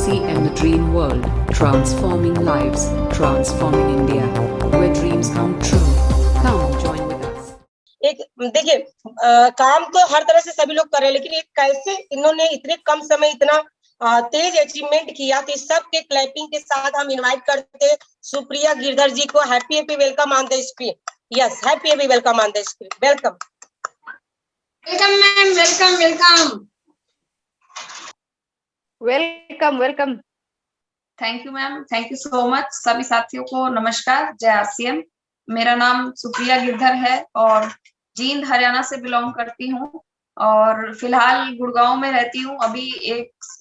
RCM The Dream World, transforming lives, transforming India, where dreams come true. Come join with us. एक देखिए, काम तो हर तरह से सभी लोग कर रहे हैं, लेकिन एक कैसे इन्होंने इतने कम समय इतना तेज अचीवमेंट किया, तो सबके क्लैपिंग के साथ हम इनवाइट करते हैं सुप्रिया गिरधर जी को। Happy welcome on the screen. Yes, happy welcome on the screen. Welcome welcome ma'am, welcome welcome welcome welcome. Thank you ma'am, thank you so much. सभी साथियों को नमस्कार, जय आरसीएम। मेरा नाम सुप्रिया गिरधर है और जींद हरियाणा से बिलोंग करती हूँ और फिलहाल गुड़गांव में रहती हूँ। अभी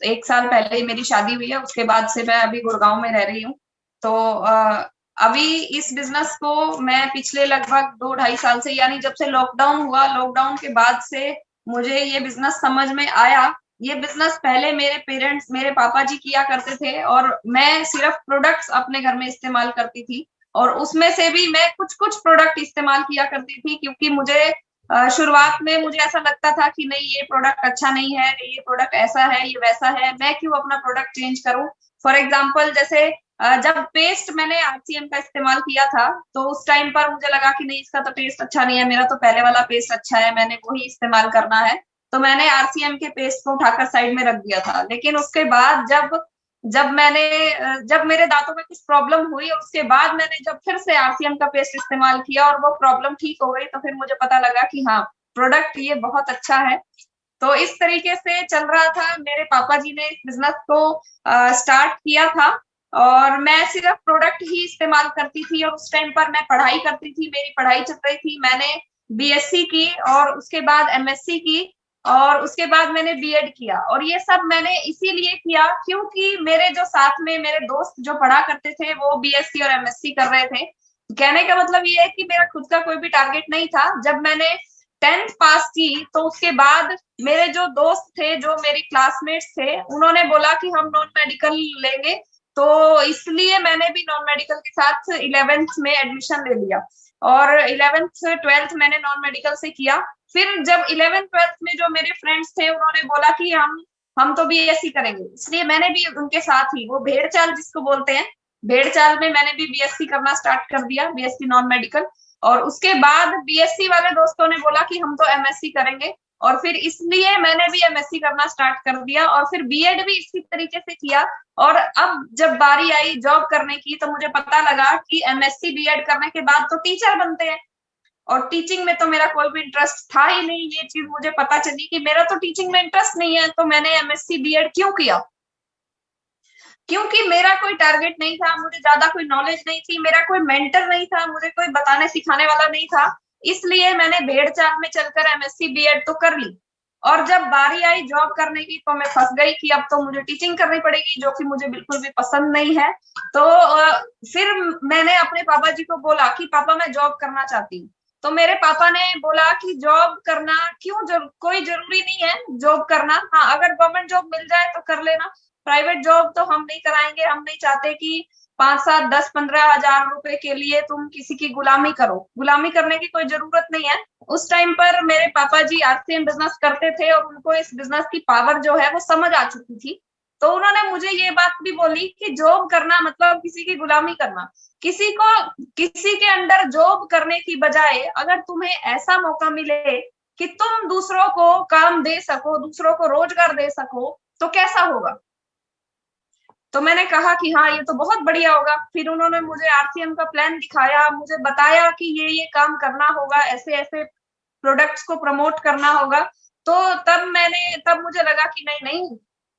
एक साल पहले मेरी शादी हुई है, उसके बाद से मैं अभी गुड़गांव में रह रही हूँ। तो अभी इस बिजनेस को मैं पिछले लगभग 2-2.5 साल से, यानी जब से लॉकडाउन हुआ, लॉकडाउन के बाद से मुझे ये बिजनेस समझ में आया। ये बिजनेस पहले मेरे पेरेंट्स, मेरे पापा जी किया करते थे और मैं सिर्फ प्रोडक्ट्स अपने घर में इस्तेमाल करती थी और उसमें से भी मैं कुछ कुछ प्रोडक्ट इस्तेमाल किया करती थी, क्योंकि मुझे शुरुआत में मुझे ऐसा लगता था कि नहीं, ये प्रोडक्ट अच्छा नहीं है, ये प्रोडक्ट ऐसा है, ये वैसा है, मैं क्यों अपना प्रोडक्ट चेंज करूं। फॉर एग्जाम्पल, जैसे जब पेस्ट मैंने आरसीएम का इस्तेमाल किया था तो उस टाइम पर मुझे लगा कि नहीं, इसका तो टेस्ट अच्छा नहीं है, मेरा तो पहले वाला पेस्ट अच्छा है, मैंने वही इस्तेमाल करना है। तो मैंने आरसीएम के पेस्ट को उठाकर साइड में रख दिया था। लेकिन उसके बाद जब मेरे दांतों में कुछ प्रॉब्लम हुई और उसके बाद मैंने जब फिर से आरसीएम का पेस्ट इस्तेमाल किया और वो प्रॉब्लम ठीक हो गई, तो फिर मुझे पता लगा कि हाँ, प्रोडक्ट ये बहुत अच्छा है। तो इस तरीके से चल रहा था। मेरे पापा जी ने इस बिजनेस को स्टार्ट किया था और मैं सिर्फ प्रोडक्ट ही इस्तेमाल करती थी और उस टाइम पर मैं पढ़ाई करती थी, मेरी पढ़ाई चल रही थी। मैंने बीएससी की और उसके बाद एमएससी की और उसके बाद मैंने बीएड किया और ये सब मैंने इसीलिए किया क्योंकि मेरे जो साथ में मेरे दोस्त जो पढ़ा करते थे वो बीएससी और एमएससी कर रहे थे। कहने का मतलब ये है कि मेरा खुद का कोई भी टारगेट नहीं था। जब मैंने 10th पास की तो उसके बाद मेरे जो दोस्त थे, जो मेरी क्लासमेट्स थे, उन्होंने बोला कि हम नॉन मेडिकल लेंगे, तो इसलिए मैंने भी नॉन मेडिकल के साथ 11th में एडमिशन ले लिया और 11th 12th मैंने नॉन मेडिकल से किया। फिर जब 11th 12th में जो मेरे फ्रेंड्स थे, उन्होंने बोला कि हम तो बीएससी करेंगे, इसलिए मैंने भी उनके साथ ही, वो भेड़ चाल जिसको बोलते हैं, भेड़ चाल में मैंने भी बीएससी करना स्टार्ट कर दिया, बीएससी नॉन मेडिकल। और उसके बाद बीएससी वाले दोस्तों ने बोला कि हम तो एमएससी करेंगे और फिर इसलिए मैंने भी एमएससी करना स्टार्ट कर दिया और फिर बीएड भी इसी तरीके से किया। और अब जब बारी आई जॉब करने की तो मुझे पता लगा कि एमएससी बीएड करने के बाद तो टीचर बनते हैं और टीचिंग में तो मेरा कोई भी इंटरेस्ट था ही नहीं। ये चीज मुझे पता चली कि मेरा तो टीचिंग में इंटरेस्ट नहीं है, तो मैंने एमएससी बीएड क्यों किया? क्योंकि मेरा कोई टारगेट नहीं था, मुझे ज्यादा कोई नॉलेज नहीं थी, मेरा कोई मेंटर नहीं था, मुझे कोई बताने सिखाने वाला नहीं था, इसलिए मैंने भेड़ चाल में चलकर एमएससी बीएड तो कर ली। और जब बारी आई जॉब करने की तो मैं फंस गई कि अब तो मुझे टीचिंग करनी पड़ेगी, जो कि मुझे बिल्कुल भी पसंद नहीं है। तो फिर मैंने अपने पापा जी को बोला कि पापा मैं जॉब करना चाहती हूँ। तो मेरे पापा ने बोला कि जॉब करना क्यों, कोई जरूरी नहीं है जॉब करना, हाँ अगर गवर्नमेंट जॉब मिल जाए तो कर लेना, प्राइवेट जॉब तो हम नहीं कराएंगे, हम नहीं चाहते कि 5, 7, 10, 15 हजार रुपए के लिए तुम किसी की गुलामी करो, गुलामी करने की कोई जरूरत नहीं है। उस टाइम पर मेरे पापा जी आरसीएम बिजनेस करते थे और उनको इस बिजनेस की पावर जो है वो समझ आ चुकी थी। तो उन्होंने मुझे ये बात भी बोली कि जॉब करना मतलब किसी की गुलामी करना, किसी के अंडर जॉब करने की बजाय अगर तुम्हें ऐसा मौका मिले कि तुम दूसरों को काम दे सको, दूसरों को रोजगार दे सको, तो कैसा होगा। तो मैंने कहा कि हाँ ये तो बहुत बढ़िया होगा। फिर उन्होंने मुझे आरसीएम का प्लान दिखाया, मुझे बताया कि ये काम करना होगा, ऐसे ऐसे प्रोडक्ट्स को प्रमोट करना होगा। तो तब मुझे लगा कि नहीं,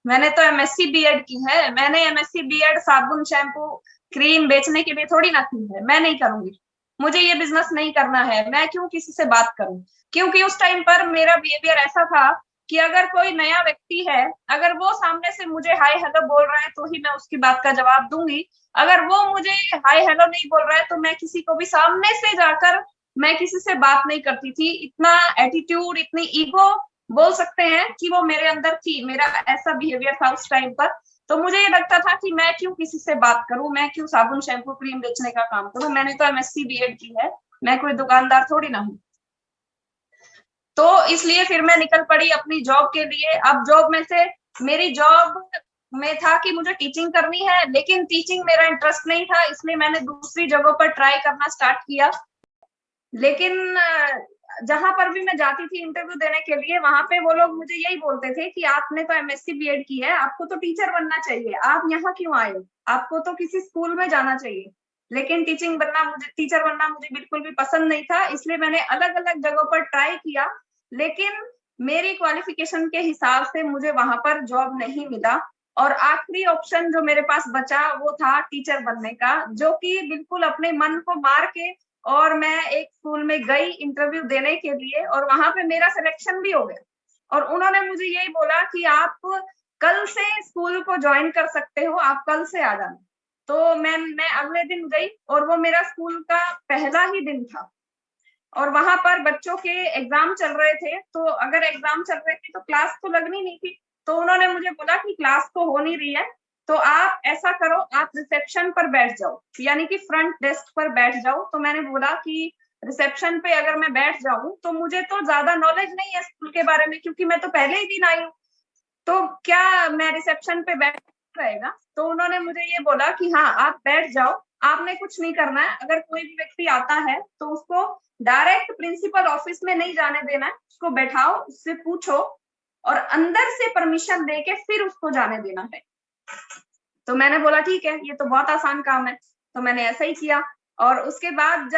मैंने तो एमएससी बीएड की है, मैंने एमएससी बीएड साबुन शैम्पू क्रीम बेचने के लिए थोड़ी ना की है, मैं नहीं करूंगी, मुझे ये बिजनेस नहीं करना है, मैं क्यों किसी से बात करूं। क्योंकि उस टाइम पर मेरा बिहेवियर ऐसा था कि अगर कोई नया व्यक्ति है, अगर वो सामने से मुझे हाय हेलो बोल रहा है तो ही मैं उसकी बात का जवाब दूंगी। अगर वो मुझे हाय हेलो नहीं बोल रहा है तो मैं किसी को भी सामने से जाकर मैं किसी से बात नहीं करती थी। इतना एटीट्यूड, इतनी ईगो बोल सकते हैं कि वो मेरे अंदर थी, मेरा ऐसा बिहेवियर था उस टाइम पर। तो मुझे ये लगता था कि मैं क्यों किसी से बात करूं, मैं क्यों साबुन शैम्पू क्रीम बेचने का काम करूं, मैंने तो एमएससी बीएड की है, मैं कोई दुकानदार थोड़ी ना हूं। तो इसलिए फिर मैं निकल पड़ी अपनी जॉब के लिए। अब जॉब में से मेरी जॉब में था कि मुझे टीचिंग करनी है, लेकिन टीचिंग मेरा इंटरेस्ट नहीं था, इसलिए मैंने दूसरी जगहों पर ट्राई करना स्टार्ट किया। लेकिन जहां पर भी मैं जाती थी इंटरव्यू देने के लिए, वहां पे वो लोग मुझे यही बोलते थे कि आपने तो एमएससी बीएड की है, आपको तो टीचर बनना चाहिए, आप यहाँ क्यों आए हो, आपको तो किसी स्कूल में जाना चाहिए। लेकिन टीचर बनना मुझे बिल्कुल भी पसंद नहीं था, इसलिए मैंने अलग अलग जगहों पर ट्राई किया, लेकिन मेरी क्वालिफिकेशन के हिसाब से मुझे वहां पर जॉब नहीं मिला। और आखिरी ऑप्शन जो मेरे पास बचा वो था टीचर बनने का, जो कि बिल्कुल अपने मन को मार के, और मैं एक स्कूल में गई इंटरव्यू देने के लिए, और वहां पे मेरा सिलेक्शन भी हो गया। और उन्होंने मुझे यही बोला कि आप कल से स्कूल को ज्वाइन कर सकते हो, आप कल से आ जाना। तो मैं अगले दिन गई, और वो मेरा स्कूल का पहला ही दिन था, और वहां पर बच्चों के एग्जाम चल रहे थे। तो अगर एग्जाम चल रहे थे तो क्लास तो लगनी नहीं थी। तो उन्होंने मुझे बोला कि क्लास तो हो नहीं रही है, तो आप ऐसा करो, आप रिसेप्शन पर बैठ जाओ, यानी कि फ्रंट डेस्क पर बैठ जाओ। तो मैंने बोला कि रिसेप्शन पे अगर मैं बैठ जाऊं तो मुझे तो ज्यादा नॉलेज नहीं है स्कूल के बारे में, क्योंकि मैं तो पहले ही दिन आई हूँ, तो क्या मैं रिसेप्शन पे बैठ रहेगा। तो उन्होंने मुझे ये बोला कि हाँ आप बैठ जाओ, आपने कुछ नहीं करना है, अगर कोई भी व्यक्ति आता है तो उसको डायरेक्ट प्रिंसिपल ऑफिस में नहीं जाने देना है, उसको बैठाओ, उससे पूछो, और अंदर से परमिशन देके फिर उसको जाने देना है। तो मैंने बोला ठीक है, ये तो बहुत आसान काम है, तो मैंने ऐसा ही किया। और उसके बाद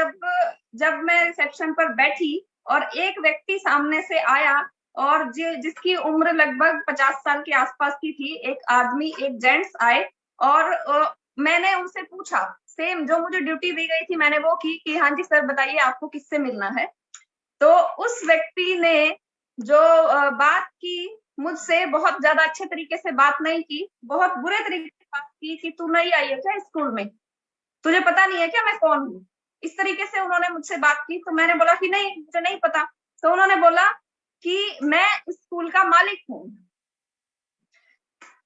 जब मैं रिसेप्शन पर बैठी और एक व्यक्ति सामने से आया, और जिसकी उम्र लगभग 50 साल के आसपास की थी, एक आदमी, एक जेंट्स आए, और मैंने उनसे पूछा, सेम जो मुझे ड्यूटी दी गई थी मैंने वो की कि हाँ जी सर बताइए आपको किससे मिलना है। तो उस व्यक्ति ने जो बात की, मुझसे बहुत ज्यादा अच्छे तरीके से बात नहीं की, बहुत बुरे तरीके से बात की कि तू नहीं आई है क्या स्कूल में, तुझे पता नहीं है क्या मैं कौन हूँ, इस तरीके से उन्होंने मुझसे बात की। तो मैंने बोला कि नहीं मुझे नहीं पता। तो उन्होंने बोला कि मैं इस स्कूल का मालिक हूँ।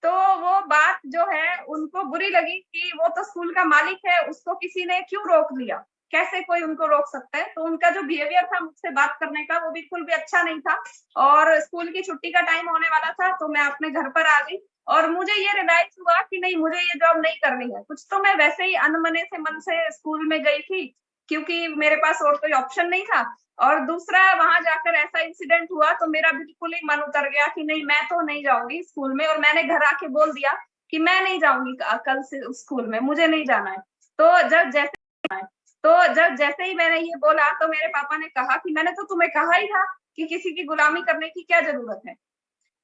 तो वो बात जो है उनको बुरी लगी कि वो तो स्कूल का मालिक है, उसको किसी ने क्यों रोक लिया, कैसे कोई उनको रोक सकता है। तो उनका जो बिहेवियर था मुझसे बात करने का वो बिल्कुल भी अच्छा नहीं था। और स्कूल की छुट्टी का टाइम होने वाला था, तो मैं अपने घर पर आ गई, और मुझे ये रियलाइज हुआ कि नहीं मुझे ये जॉब नहीं करनी है। कुछ तो मैं वैसे ही अनमने से मन से स्कूल में गई थी, क्योंकि मेरे पास और कोई ऑप्शन नहीं था। और दूसरा, वहां जाकर ऐसा इंसिडेंट हुआ तो मेरा बिल्कुल ही मन उतर गया कि नहीं मैं तो नहीं जाऊंगी स्कूल में, और मैंने घर आके बोल दिया कि मैं नहीं जाऊंगी कल से स्कूल में, मुझे नहीं जाना है। जब जैसे ही मैंने ये बोला तो मेरे पापा ने कहा कि मैंने तो तुम्हें कहा ही था कि किसी की गुलामी करने की क्या जरूरत है,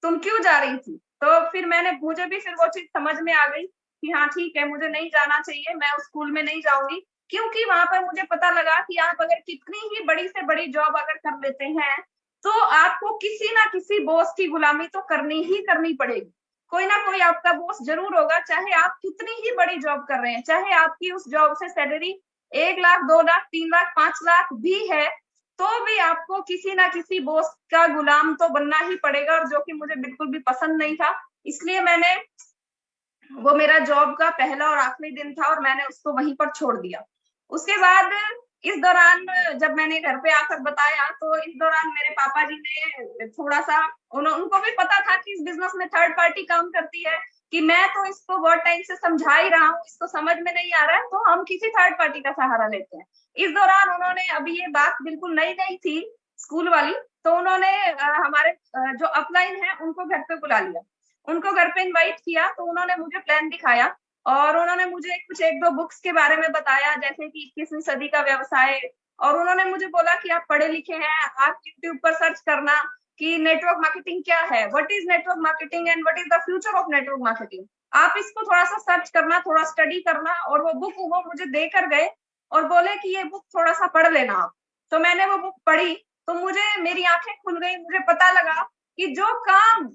तुम क्यों जा रही थी। तो फिर मुझे भी फिर वो चीज समझ में आ गई कि हाँ ठीक है मुझे नहीं जाना चाहिए, मैं उस स्कूल में नहीं जाऊंगी। क्योंकि वहां पर मुझे पता लगा कि आप अगर कितनी ही बड़ी से बड़ी जॉब अगर कर लेते हैं तो आपको किसी ना किसी बॉस की गुलामी तो करनी ही करनी पड़ेगी। कोई ना कोई आपका बॉस जरूर होगा, चाहे आप कितनी ही बड़ी जॉब कर रहे हैं, चाहे आपकी उस जॉब से सैलरी 1 लाख 2 लाख 3 लाख 5 लाख भी है, तो भी आपको किसी ना किसी बॉस का गुलाम तो बनना ही पड़ेगा, और जो कि मुझे बिल्कुल भी पसंद नहीं था। इसलिए वो मेरा जॉब का पहला और आखिरी दिन था और मैंने उसको वहीं पर छोड़ दिया। उसके बाद इस दौरान जब मैंने घर पे आकर बताया तो इस दौरान मेरे पापा जी ने थोड़ा सा, उनको भी पता था कि इस बिजनेस में थर्ड पार्टी काम करती है, कि मैं तो इसको बहुत टाइम से समझा ही रहा हूँ, इसको समझ में नहीं आ रहा है, तो हम किसी थर्ड पार्टी का सहारा लेते हैं। इस दौरान उन्होंने, अभी ये बात बिल्कुल नई नई थी स्कूल वाली, तो उन्होंने हमारे जो अपलाइन है उनको घर पे बुला लिया, उनको घर पे इनवाइट किया। तो उन्होंने मुझे प्लान दिखाया और उन्होंने मुझे कुछ 1-2 बुक्स के बारे में बताया, जैसे कि 21वीं सदी का व्यवसाय। और उन्होंने मुझे बोला कि आप पढ़े लिखे हैं, आप यूट्यूब पर सर्च करना कि नेटवर्क मार्केटिंग क्या है, what is network marketing and what is the future of network marketing. आप इसको थोड़ा सा सर्च करना, थोड़ा स्टडी करना। और वो बुक वो मुझे देकर गए और बोले कि ये बुक थोड़ा सा पढ़ लेना आप। तो मैंने वो बुक पढ़ी तो मेरी आंखें खुल गई, मुझे पता लगा कि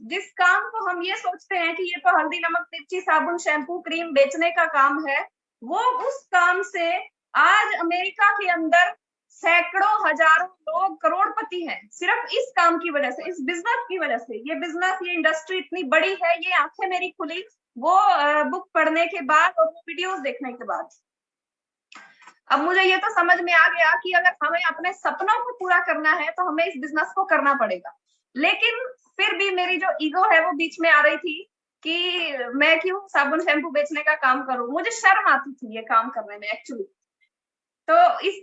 जिस काम को हम ये सोचते हैं कि ये तो हल्दी नमक मिर्ची साबुन शैम्पू क्रीम बेचने का काम है, वो उस काम से आज अमेरिका के अंदर सैकड़ों हजारों लोग करोड़पति हैं, सिर्फ इस काम की वजह से, इस बिजनेस की वजह से। ये बिजनेस, ये इंडस्ट्री इतनी बड़ी है, ये आंखें मेरी खुली वो बुक पढ़ने के बाद और वो वीडियोस देखने के बाद। अब मुझे ये तो समझ में आ गया कि अगर हमें अपने सपनों को पूरा करना है तो हमें इस बिजनेस को करना पड़ेगा। लेकिन फिर भी मेरी जो ईगो है वो बीच में आ रही थी, कि मैं क्यों साबुन शैम्पू बेचने का काम करूं, मुझे शर्म आती थी ये काम करने में एक्चुअली। तो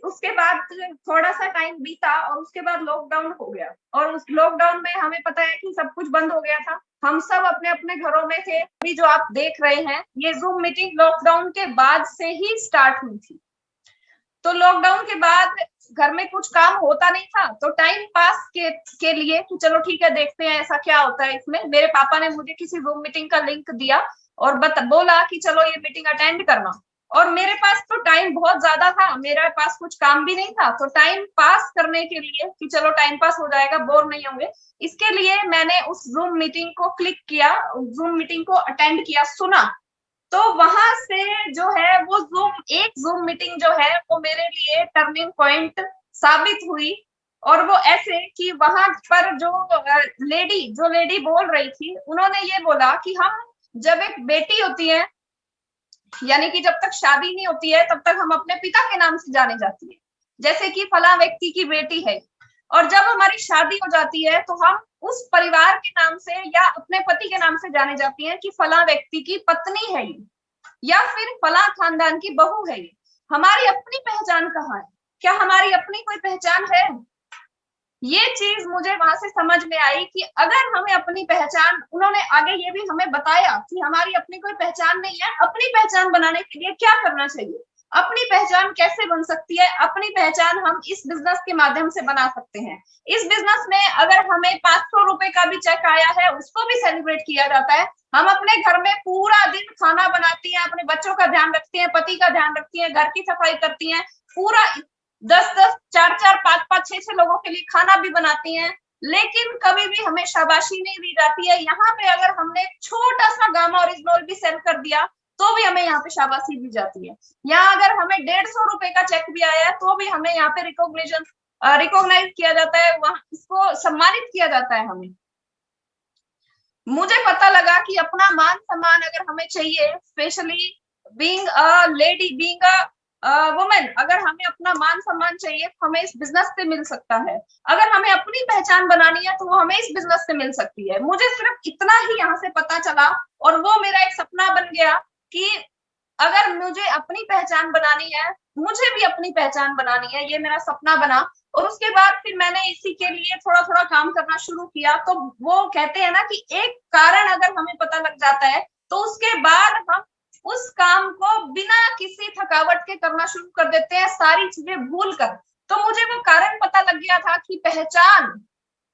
उसके बाद थोड़ा सा टाइम बीता और उसके बाद लॉकडाउन हो गया, और उस लॉकडाउन में हमें पता है कि सब कुछ बंद हो गया था, हम सब अपने अपने घरों में थे। अभी जो आप देख रहे हैं ये जूम मीटिंग लॉकडाउन के बाद से ही स्टार्ट हुई थी। तो लॉकडाउन के बाद घर में कुछ काम होता नहीं था, तो टाइम पास के लिए कि चलो ठीक है देखते हैं ऐसा क्या होता है इसमें, मेरे पापा ने मुझे किसी जूम मीटिंग का लिंक दिया और बोला कि चलो ये मीटिंग अटेंड करना। और मेरे पास तो टाइम बहुत ज्यादा था, मेरे पास कुछ काम भी नहीं था, तो टाइम पास करने के लिए कि चलो टाइम पास हो जाएगा, बोर नहीं होंगे, इसके लिए मैंने उस जूम मीटिंग को क्लिक किया, जूम मीटिंग को अटेंड किया, सुना। तो वहां से जो है वो एक जूम मीटिंग जो है वो मेरे लिए टर्निंग पॉइंट साबित हुई। और वो ऐसे कि वहां पर जो लेडी बोल रही थी, उन्होंने ये बोला कि हम जब एक बेटी होती है, यानी कि जब तक शादी नहीं होती है तब तक हम अपने पिता के नाम से जाने जाती है, जैसे कि फला व्यक्ति की बेटी है। और जब हमारी शादी हो जाती है तो हम उस परिवार के नाम से या अपने पति के नाम से जाने जाती हैं कि फला व्यक्ति की पत्नी है ये, या फिर फला खानदान की बहू है ये। हमारी अपनी पहचान कहाँ है? क्या हमारी अपनी कोई पहचान है? ये चीज मुझे वहां से समझ में आई कि अगर हमें अपनी पहचान, उन्होंने आगे ये भी हमें बताया कि हमारी अपनी कोई पहचान नहीं है, अपनी पहचान बनाने के लिए क्या करना चाहिए, अपनी पहचान कैसे बन सकती है। अपनी पहचान हम इस बिजनेस के माध्यम से बना सकते हैं। इस बिजनेस में अगर हमें 500 रुपए का भी चेक आया है उसको भी सेलिब्रेट किया जाता है। हम अपने घर में पूरा दिन खाना बनाती हैं, अपने बच्चों का ध्यान रखती हैं, पति का ध्यान रखती हैं, घर की सफाई करती हैं, पूरा 10-10, 4-4, 5-5, 6-6 लोगों के लिए खाना भी बनाती हैं, लेकिन कभी भी हमें शाबाशी नहीं दी जाती है। यहाँ पे अगर हमने छोटा सा गामा ओरिजिनल भी सेल कर दिया तो भी हमें यहाँ पे शाबाशी दी जाती है। यहाँ अगर हमें 150 रुपए का चेक भी आया है तो भी हमें यहाँ पे रिकॉग्नाइज किया जाता है, वहां इसको सम्मानित किया जाता है हमें। मुझे पता लगा कि अपना मान सम्मान अगर हमें चाहिए, specially being a lady, being a women, अगर हमें अपना मान सम्मान चाहिए तो हमें इस बिजनेस से मिल सकता है। अगर हमें अपनी पहचान बनानी है तो वो हमें इस बिजनेस से मिल सकती है। मुझे सिर्फ इतना ही यहाँ से पता चला और वो मेरा एक सपना बन गया कि अगर मुझे अपनी पहचान बनानी है, मुझे भी अपनी पहचान बनानी है, ये मेरा सपना बना। और उसके बाद फिर मैंने इसी के लिए थोड़ा थोड़ा काम करना शुरू किया। तो वो कहते हैं ना कि एक कारण अगर हमें पता लग जाता है तो उसके बाद हम उस काम को बिना किसी थकावट के करना शुरू कर देते हैं, सारी चीजें भूल कर। तो मुझे वो कारण पता लग गया था कि पहचान,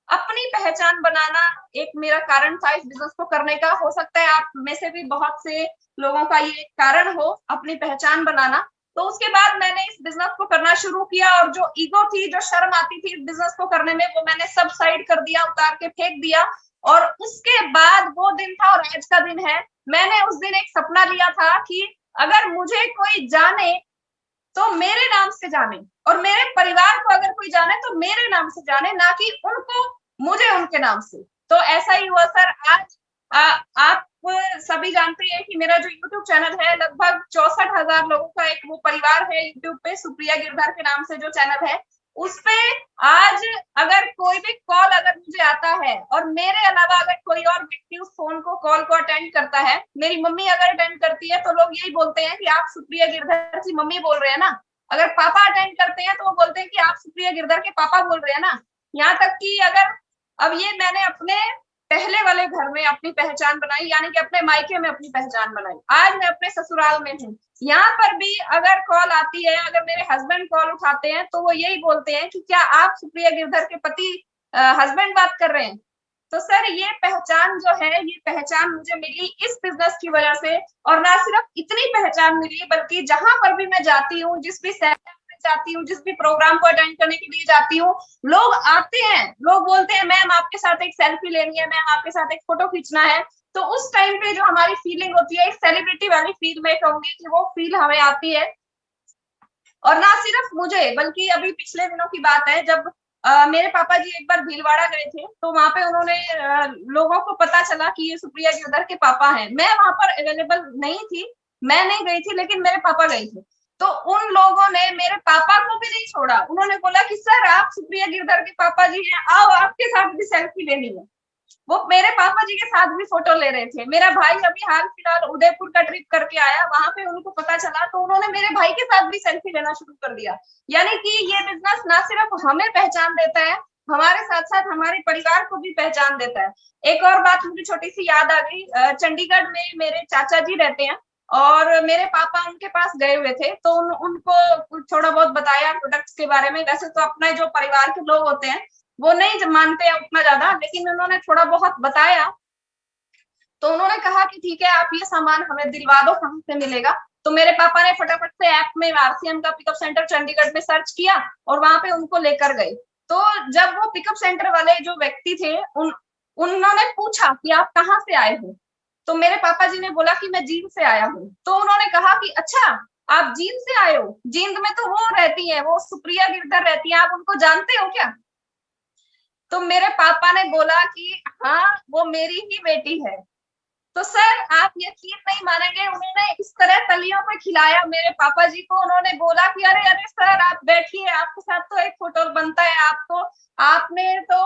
अपनी पहचान बनाना एक मेरा कारण था इस बिजनेस को करने का। हो सकता है आप में से भी बहुत से लोगों का ये कारण हो, अपनी पहचान बनाना। तो उसके बाद मैंने इस बिजनेस को करना शुरू किया और जो ईगो थी, जो शर्म आती थी इस बिजनेस को करने में, वो मैंने सब साइड कर दिया, उतार के फेंक दिया। और उसके बाद वो दिन था और आज का दिन है। मैंने उस दिन एक सपना लिया था कि अगर मुझे कोई जाने तो मेरे नाम से जाने, और मेरे परिवार को अगर कोई जाने तो मेरे नाम से जाने, ना कि उनको मुझे उनके नाम से। तो ऐसा ही हुआ सर। आज आप सभी जानते हैं कि मेरा जो YouTube चैनल है लगभग 64,000 लोगों का एक वो परिवार है YouTube पे, सुप्रिया गिरधर के नाम से जो चैनल है, उसपे आज अगर कोई भी कॉल अगर मुझे आता है और मेरे अलावा अगर कोई और व्यक्ति उस फोन को कॉल को अटेंड करता है, मेरी मम्मी अगर अटेंड करती है तो लोग यही बोलते हैं कि आप सुप्रिया गिरधर की मम्मी बोल रहे हैं ना। अगर पापा अटेंड करते हैं तो वो बोलते हैं कि आप सुप्रिया गिरधर के पापा बोल रहे हैं ना। यहाँ तक कि अगर अब ये मैंने अपने पहले वाले घर में अपनी पहचान बनाई, यानी कि अपने मायके में अपनी पहचान बनाई। आज मैं अपने ससुराल में हूँ, यहाँ पर भी अगर कॉल आती है, अगर मेरे हस्बैंड कॉल उठाते हैं तो वो यही बोलते हैं कि क्या आप सुप्रिया गिरधर के पति हस्बैंड बात कर रहे हैं। तो सर ये पहचान जो है, ये पहचान मुझे मिली इस बिजनेस की वजह से। और ना सिर्फ इतनी पहचान मिली बल्कि जहां पर भी मैं जाती हूँ, जिस भी शहर में जाती हूँ, जिस भी प्रोग्राम को अटेंड करने के लिए जाती हूँ, लोग आते हैं, लोग बोलते हैं मैम आपके साथ एक सेल्फी लेनी है, मैम आपके साथ एक फोटो खींचना है। तो उस टाइम पे जो हमारी फीलिंग होती है, एक सेलिब्रिटी वाली फील मैं कहूंगी कि वो फील हमें आती है। और ना सिर्फ मुझे बल्कि अभी पिछले दिनों की बात है, जब मेरे पापा जी एक बार भीलवाड़ा गए थे तो वहां पे उन्होंने लोगों को पता चला कि ये सुप्रिया गिरधर के पापा हैं। मैं वहां पर अवेलेबल नहीं थी, मैं नहीं गई थी, लेकिन मेरे पापा गए थे। तो उन लोगों ने मेरे पापा को भी नहीं छोड़ा, उन्होंने बोला कि सर आप सुप्रिया गिरधर के पापा जी हैं, आओ आपके साथ भी सेल्फी लेनी है। वो मेरे पापा जी के साथ भी फोटो ले रहे थे। मेरा भाई अभी हाल फिलहाल उदयपुर का ट्रिप करके आया, वहां पे उनको पता चला तो उन्होंने मेरे भाई के साथ भी सेल्फी लेना शुरू कर दिया। यानी कि ये बिजनेस ना सिर्फ हमें पहचान देता है, हमारे साथ साथ हमारे परिवार को भी पहचान देता है। एक और बात मुझे छोटी सी याद आ गई, चंडीगढ़ में मेरे चाचा जी रहते हैं और मेरे पापा उनके पास गए हुए थे, तो उनको थोड़ा बहुत बताया प्रोडक्ट्स के बारे में। वैसे तो अपने जो परिवार के लोग होते हैं वो नहीं मानते हैं उतना ज्यादा, लेकिन उन्होंने थोड़ा बहुत बताया। तो उन्होंने कहा कि ठीक है, आप ये सामान हमें दिलवा दो, कहाँ से मिलेगा। तो मेरे पापा ने फटाफट से ऐप में आरसीएम का पिकअप सेंटर चंडीगढ़ में सर्च किया और वहां पे उनको लेकर गए। तो जब वो पिकअप सेंटर वाले जो व्यक्ति थे उन्होंने पूछा कि आप कहाँ से आए हो, तो मेरे पापा जी ने बोला कि मैं जींद से आया हूँ। तो उन्होंने कहा कि अच्छा, आप जींद से आए हो, जींद में तो वो रहती है, वो सुप्रिया गिरधर रहती है, आप उनको जानते हो क्या? तो मेरे पापा ने बोला कि हाँ, वो मेरी ही बेटी है। तो सर आप यकीन नहीं मानेंगे, उन्होंने इस तरह तलियों पे खिलाया मेरे पापा जी को। उन्होंने बोला कि अरे अरे सर आप बैठिए, आपके साथ तो एक फोटो बनता है, आपको आपने तो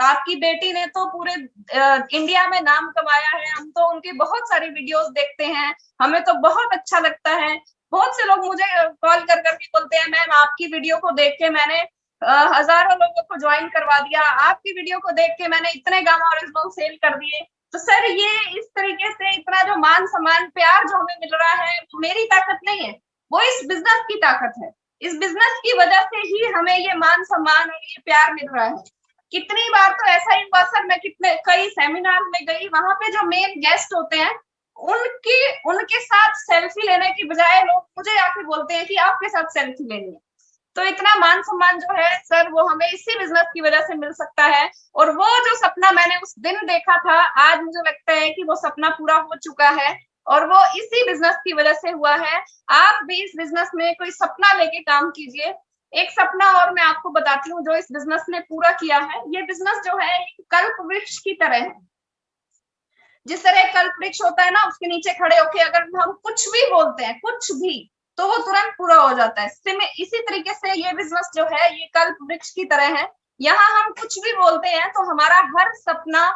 आपकी बेटी ने तो पूरे इंडिया में नाम कमाया है, हम तो उनकी बहुत सारी वीडियोस देखते हैं, हमें तो बहुत अच्छा लगता है। बहुत से लोग मुझे कॉल कर करके बोलते हैं मैम आपकी वीडियो को देख के मैंने हजारों लोगों को ज्वाइन करवा दिया, आपकी वीडियो को देख के मैंने इतने गामा ओरिजिनल सेल कर दिए। तो सर ये इस तरीके से इतना जो मान सम्मान प्यार जो हमें मिल रहा है, मेरी ताकत नहीं है, वो इस बिजनेस की ताकत है। इस बिजनेस की वजह से ही हमें ये मान सम्मान और ये प्यार मिल रहा है। कितनी बार तो ऐसा ही हुआ सर, मैं कई सेमिनार में गई, वहां पे जो मेन गेस्ट होते हैं उनके साथ सेल्फी लेने की बजाय लोग मुझे आके बोलते हैं कि आपके साथ सेल्फी लेनी है। तो इतना मान सम्मान जो है सर वो हमें इसी बिजनेस की वजह से मिल सकता है। और वो जो सपना मैंने उस दिन देखा था, आज मुझे लगता है कि वो सपना पूरा हो चुका है और वो इसी बिजनेस की वजह से हुआ है। आप भी इस बिजनेस में कोई सपना लेके काम कीजिए। एक सपना और मैं आपको बताती हूँ जो इस बिजनेस ने पूरा किया है। ये बिजनेस जो है एक कल्प वृक्ष की तरह है। जिस तरह एक कल्प वृक्ष होता है ना, उसके नीचे खड़े होके अगर हम कुछ भी बोलते हैं, कुछ भी, तो वो तुरंत पूरा हो जाता है। इसी तरीके से ये बिजनेस जो है ये कल्प वृक्ष की तरह है। यहाँ हम कुछ भी बोलते हैं तो हमारा हर सपना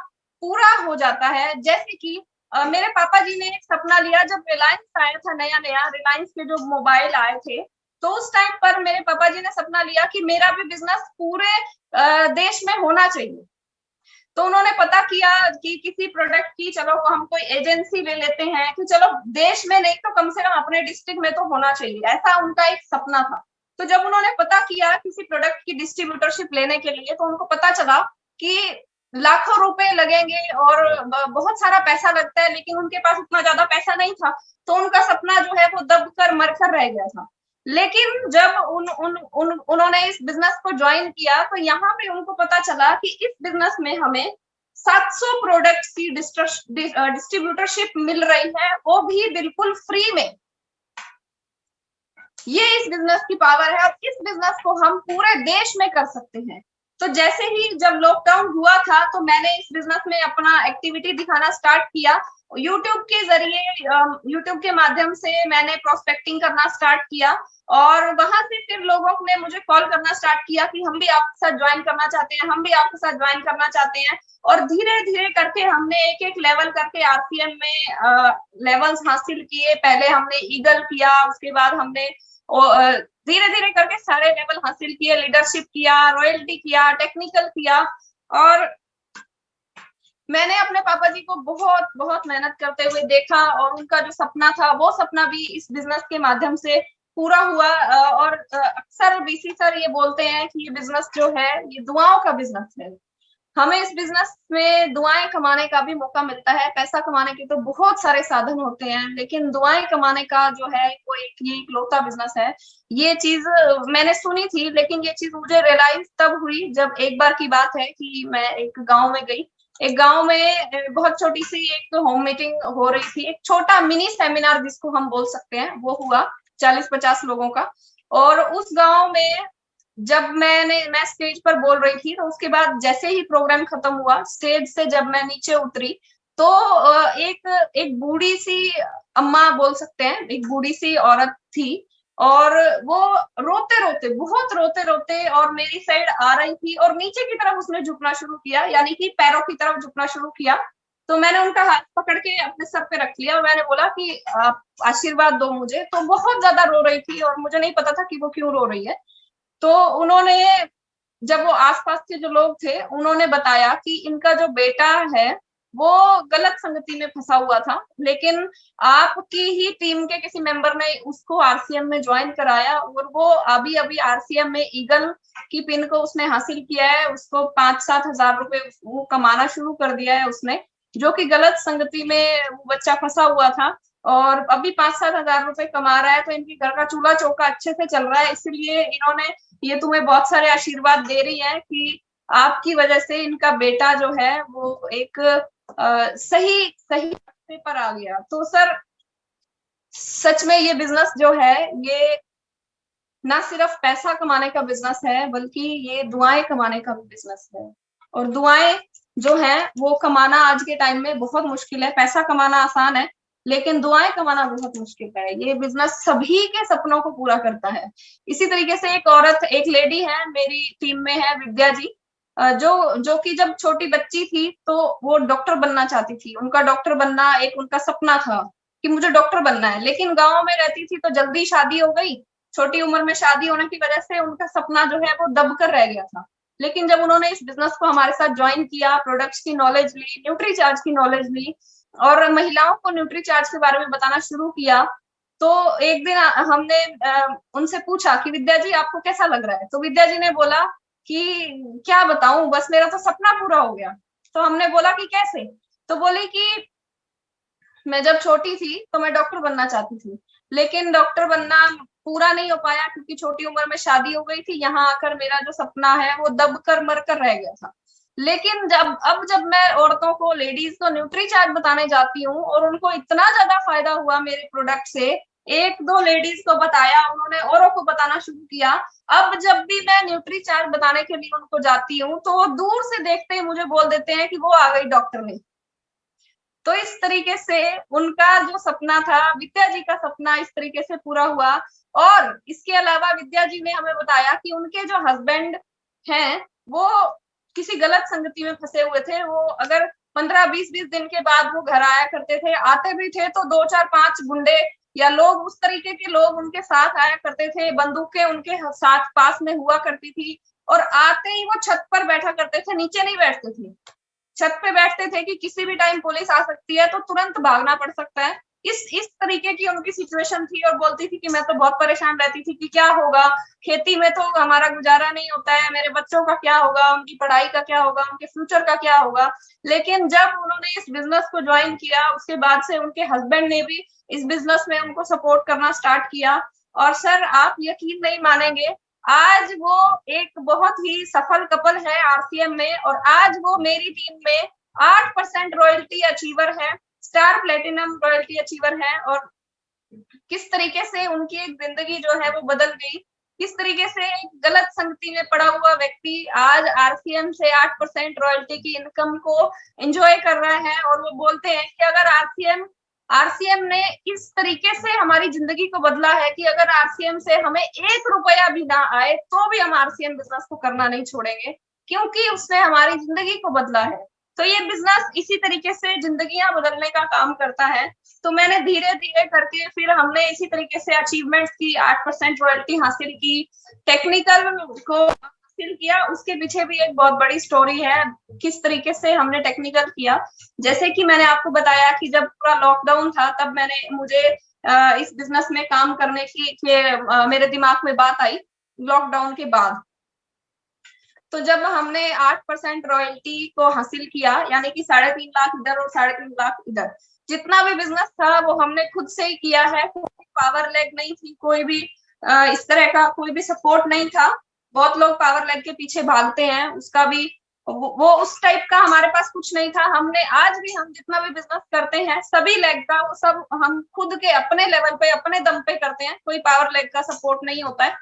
पूरा हो जाता है। जैसे कि मेरे पापा जी ने एक सपना लिया, जब रिलायंस आया था नया नया, रिलायंस के जो मोबाइल आए थे, तो उस टाइम पर मेरे पापा जी ने सपना लिया कि मेरा भी बिजनेस पूरे देश में होना चाहिए। तो उन्होंने पता किया कि किसी प्रोडक्ट की चलो हम कोई एजेंसी ले लेते हैं कि चलो देश में नहीं तो कम से कम अपने डिस्ट्रिक्ट में तो होना चाहिए, ऐसा उनका एक सपना था। तो जब उन्होंने पता किया किसी प्रोडक्ट की डिस्ट्रीब्यूटरशिप लेने के लिए, तो उनको पता चला कि लाखों रुपए लगेंगे और बहुत सारा पैसा लगता है, लेकिन उनके पास उतना ज्यादा पैसा नहीं था। तो उनका सपना जो है वो दब कर मरकर रह गया था। लेकिन जब उन्होंने इस बिजनेस को ज्वाइन किया तो यहाँ पे उनको पता चला कि इस बिजनेस में हमें 700 प्रोडक्ट्स की डिस्ट्रीब्यूटरशिप मिल रही है, वो भी बिल्कुल फ्री में। ये इस बिजनेस की पावर है और इस बिजनेस को हम पूरे देश में कर सकते हैं। तो जैसे ही जब लॉकडाउन हुआ था तो मैंने इस बिजनेस में अपना एक्टिविटी दिखाना स्टार्ट किया। यूट्यूब के जरिए, यूट्यूब के माध्यम से मैंने प्रोस्पेक्टिंग करना स्टार्ट किया और वहां से फिर लोगों ने मुझे कॉल करना स्टार्ट किया कि हम भी आपके साथ ज्वाइन करना चाहते हैं, हम भी आपके साथ ज्वाइन करना चाहते हैं। और धीरे धीरे करके हमने एक एक लेवल करके आरसीएम में लेवल्स हासिल किए। पहले हमने ईगल किया, उसके बाद हमने धीरे धीरे करके सारे लेवल हासिल किए, लीडरशिप किया, रॉयल्टी किया, टेक्निकल किया। और मैंने अपने पापा जी को बहुत बहुत मेहनत करते हुए देखा और उनका जो सपना था वो सपना भी इस बिजनेस के माध्यम से पूरा हुआ। और अक्सर बीसी सर ये बोलते हैं कि ये बिजनेस जो है ये दुआओं का बिजनेस है। हमें इस बिजनेस में दुआएं कमाने का भी मौका मिलता है। पैसा कमाने के तो बहुत सारे साधन होते हैं, लेकिन दुआएं कमाने का जो है वो एक ही इकलौता बिजनेस है। ये चीज मैंने सुनी थी, लेकिन ये चीज मुझे रियलाइज तब हुई जब एक बार की बात है कि मैं एक गांव में गई। एक गांव में बहुत छोटी सी एक होम मीटिंग हो रही थी, एक छोटा मिनी सेमिनार जिसको हम बोल सकते हैं, वो हुआ 40-50 लोगों का। और उस गांव में जब मैं स्टेज पर बोल रही थी, तो उसके बाद जैसे ही प्रोग्राम खत्म हुआ, स्टेज से जब मैं नीचे उतरी तो एक बूढ़ी सी अम्मा बोल सकते हैं, एक बूढ़ी सी औरत थी और वो रोते रोते, बहुत रोते रोते और मेरी साइड आ रही थी और नीचे की तरफ उसने झुकना शुरू किया, यानी कि पैरों की तरफ झुकना शुरू किया। तो मैंने उनका हाथ पकड़ के अपने सर पे रख लिया और मैंने बोला कि आप आशीर्वाद दो मुझे। तो बहुत ज्यादा रो रही थी और मुझे नहीं पता था कि वो क्यों रो रही है। तो उन्होंने, जब वो आसपास के जो लोग थे उन्होंने बताया कि इनका जो बेटा है वो गलत संगति में फंसा हुआ था, लेकिन आपकी ही टीम के किसी मेंबर ने उसको आरसीएम में ज्वाइन कराया और वो अभी अभी आरसीएम में ईगल की पिन को उसने हासिल किया है। उसको 5-7 हजार रुपए वो कमाना शुरू कर दिया है उसने, जो कि गलत संगति में वो बच्चा फंसा हुआ था और अभी 5-7 हजार रुपए कमा रहा है। तो इनके घर का चूल्हा चौका अच्छे से चल रहा है, इसलिए इन्होंने ये तुम्हें बहुत सारे आशीर्वाद दे रही है कि आपकी वजह से इनका बेटा जो है वो एक सही सही रास्ते पर आ गया। तो सर सच में ये बिजनेस जो है ये ना सिर्फ पैसा कमाने का बिजनेस है, बल्कि ये दुआएं कमाने का भी बिजनेस है। और दुआएं जो है वो कमाना आज के टाइम में बहुत मुश्किल है। पैसा कमाना आसान है, लेकिन दुआएं कमाना बहुत मुश्किल है। ये बिजनेस सभी के सपनों को पूरा करता है। इसी तरीके से एक औरत, एक लेडी है मेरी टीम में है, विद्या जी, जो कि जब छोटी बच्ची थी तो वो डॉक्टर बनना चाहती थी। उनका डॉक्टर बनना एक उनका सपना था कि मुझे डॉक्टर बनना है, लेकिन गांव में रहती थी तो जल्दी शादी हो गई। छोटी उम्र में शादी होने की वजह से उनका सपना जो है वो दब कर रह गया था। लेकिन जब उन्होंने इस बिजनेस को हमारे साथ ज्वाइन किया, प्रोडक्ट्स की नॉलेज ली, न्यूट्री चार्ज की नॉलेज ली और महिलाओं को न्यूट्री चार्ज के बारे में बताना शुरू किया, तो एक दिन हमने उनसे पूछा कि विद्या जी आपको कैसा लग रहा है। तो विद्या जी ने बोला कि क्या बताऊं, बस मेरा तो सपना पूरा हो गया। तो हमने बोला कि कैसे। तो बोली कि मैं जब छोटी थी तो मैं डॉक्टर बनना चाहती थी, लेकिन डॉक्टर बनना पूरा नहीं हो पाया क्योंकि छोटी उम्र में शादी हो गई थी। यहाँ आकर मेरा जो सपना है वो दब कर मर कर रह गया था। लेकिन जब मैं औरतों को, लेडीज को न्यूट्री चार्ज बताने जाती हूँ और उनको इतना ज्यादा फायदा हुआ मेरे प्रोडक्ट से, 1-2 लेडीज को बताया, उन्होंने औरों को बताना शुरू किया। अब जब भी मैं न्यूट्री चार्ज बताने के लिए उनको जाती हूँ तो वो दूर से देखते ही मुझे बोल देते हैं कि वो आ गई डॉक्टर ने। तो इस तरीके से उनका जो सपना था, विद्या जी का सपना इस तरीके से पूरा हुआ। और इसके अलावा विद्या जी ने हमें बताया कि उनके जो हस्बैंड हैं वो किसी गलत संगति में फंसे हुए थे। वो अगर 15-20 दिन के बाद वो घर आया करते थे, आते भी थे तो 2-4-5 गुंडे या लोग, उस तरीके के लोग उनके साथ आया करते थे। बंदूकें उनके साथ पास में हुआ करती थी और आते ही वो छत पर बैठा करते थे, नीचे नहीं बैठते थे। छत पे बैठते थे कि किसी भी टाइम पुलिस आ सकती है तो तुरंत भागना पड़ सकता है। इस तरीके की उनकी सिचुएशन थी और बोलती थी कि मैं तो बहुत परेशान रहती थी कि क्या होगा, खेती में तो हमारा गुजारा नहीं होता है, मेरे बच्चों का क्या होगा, उनकी पढ़ाई का क्या होगा, उनके फ्यूचर का क्या होगा। लेकिन जब उन्होंने इस बिजनेस को ज्वाइन किया उसके बाद से उनके हस्बैंड ने भी इस बिजनेस में उनको सपोर्ट करना स्टार्ट किया। और सर आप यकीन नहीं मानेंगे, आज वो एक बहुत ही सफल कपल है आरसीएम में और आज वो मेरी टीम में 8% रॉयल्टी अचीवर है, स्टार प्लेटिनम रॉयल्टी अचीवर है। और किस तरीके से उनकी एक जिंदगी जो है वो बदल गई, किस तरीके से एक गलत संगति में पड़ा हुआ व्यक्ति आज आरसीएम से 8% रॉयल्टी की इनकम को एंजॉय कर रहा है। और वो बोलते हैं कि अगर आरसीएम ने इस तरीके से हमारी जिंदगी को बदला है कि अगर आरसीएम से हमें 1 रुपया भी ना आए तो भी हम आरसीएम बिजनेस को करना नहीं छोड़ेंगे, क्योंकि उसने हमारी जिंदगी को बदला है। तो ये बिजनेस इसी तरीके से जिंदगियां बदलने का काम करता है। तो मैंने धीरे धीरे करके फिर हमने इसी तरीके से अचीवमेंट्स की, 8% रॉयल्टी हासिल की, टेक्निकल को हासिल किया। उसके पीछे भी एक बहुत बड़ी स्टोरी है किस तरीके से हमने टेक्निकल किया। जैसे कि मैंने आपको बताया कि जब पूरा लॉकडाउन था तब मुझे इस बिजनेस में काम करने की मेरे दिमाग में बात आई लॉकडाउन के बाद। तो जब हमने 8% रॉयल्टी को हासिल किया, यानी कि 3.5 लाख इधर और 3.5 लाख इधर, जितना भी बिजनेस था वो हमने खुद से ही किया है। कोई पावर लेग नहीं थी, कोई भी इस तरह का कोई भी सपोर्ट नहीं था। बहुत लोग पावर लेग के पीछे भागते हैं, उसका भी वो उस टाइप का हमारे पास कुछ नहीं था। हमने आज भी हम जितना भी बिजनेस करते हैं सभी लेग का वो सब हम खुद के अपने लेवल पे, अपने दम पे करते हैं, कोई पावर लेग का सपोर्ट नहीं होता है।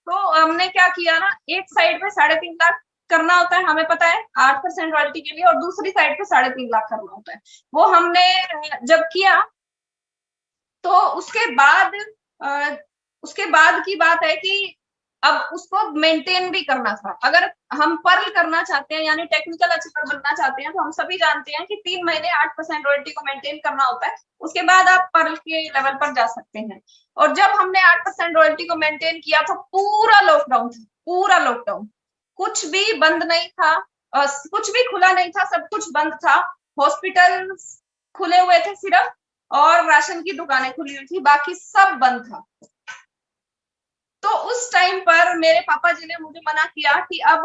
तो हमने क्या किया ना, एक साइड पे 3.5 लाख करना होता है, हमें पता है 8% रॉयल्टी के लिए, और दूसरी साइड पे 3.5 लाख करना होता है। वो हमने जब किया तो उसके बाद उसके बाद की बात है कि अब उसको मेंटेन भी करना था। अगर हम पर्ल करना चाहते हैं यानी टेक्निकल अचीवर बनना चाहते हैं तो हम सभी जानते हैं कि 3 महीने 8% रॉयल्टी को मेंटेन करना होता है, उसके बाद आप पर्ल के लेवल पर जा सकते हैं। और जब हमने 8% रॉयल्टी को मेंटेन किया तो पूरा लॉकडाउन था, पूरा लॉकडाउन, कुछ भी बंद नहीं था, कुछ भी खुला नहीं था, सब कुछ बंद था। हॉस्पिटल खुले हुए थे सिर्फ, और राशन की दुकानें खुली हुई थी, बाकी सब बंद था। तो उस टाइम पर मेरे पापा जी ने मुझे मना किया कि अब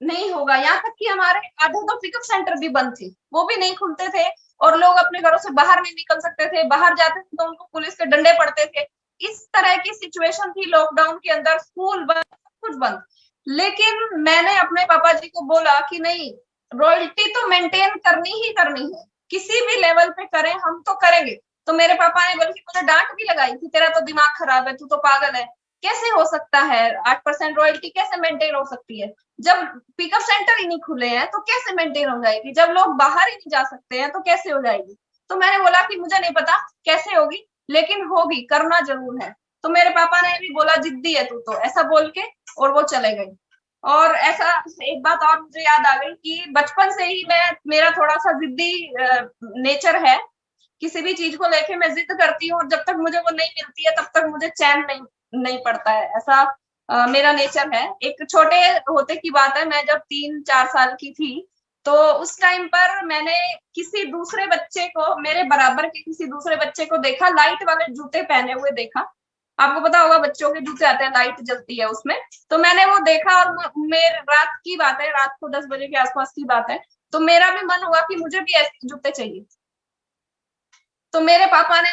नहीं होगा। यहाँ तक कि हमारे आधे तो पिकअप सेंटर भी बंद थे, वो भी नहीं खुलते थे, और लोग अपने घरों से बाहर नहीं निकल सकते थे, बाहर जाते थे तो उनको पुलिस के डंडे पड़ते थे। इस तरह की सिचुएशन थी लॉकडाउन के अंदर, स्कूल बंद, सब कुछ बंद। लेकिन मैंने अपने पापा जी को बोला कि नहीं, रॉयल्टी तो मेंटेन करनी ही करनी है, किसी भी लेवल पे करें, हम तो करेंगे। तो मेरे पापा ने बल्कि मुझे डांट भी लगाई कि तेरा तो दिमाग खराब है, तू तो पागल है, कैसे हो सकता है 8% रॉयल्टी कैसे मेंटेन हो सकती है? जब पिकअप सेंटर ही नहीं खुले हैं तो कैसे मेंटेन हो जाएगी? जब लोग बाहर ही नहीं जा सकते हैं तो कैसे हो जाएगी? तो मैंने बोला कि मुझे नहीं पता कैसे होगी, लेकिन होगी, करना जरूर है। तो मेरे पापा ने भी बोला जिद्दी है तू तो, ऐसा बोल के और वो चले गए। और ऐसा एक बात और मुझे याद आ गई कि बचपन से ही मेरा थोड़ा सा जिद्दी नेचर है, किसी भी चीज को लेके मैं जिद करती हूँ, और जब तक मुझे वो नहीं मिलती है तब तक मुझे चैन नहीं पड़ता है, ऐसा मेरा नेचर है। एक छोटे होते की बात है, मैं जब 3-4 साल की थी तो उस टाइम पर मैंने किसी दूसरे बच्चे को, मेरे बराबर के किसी दूसरे बच्चे को देखा, लाइट वाले जूते पहने हुए देखा। आपको पता होगा बच्चों के जूते आते हैं, लाइट जलती है उसमें। तो मैंने वो देखा, और मेरे रात की बात है, रात को 10 बजे के आसपास की बात है, तो मेरा भी मन हुआ कि मुझे भी ऐसे जूते चाहिए। तो मेरे पापा ने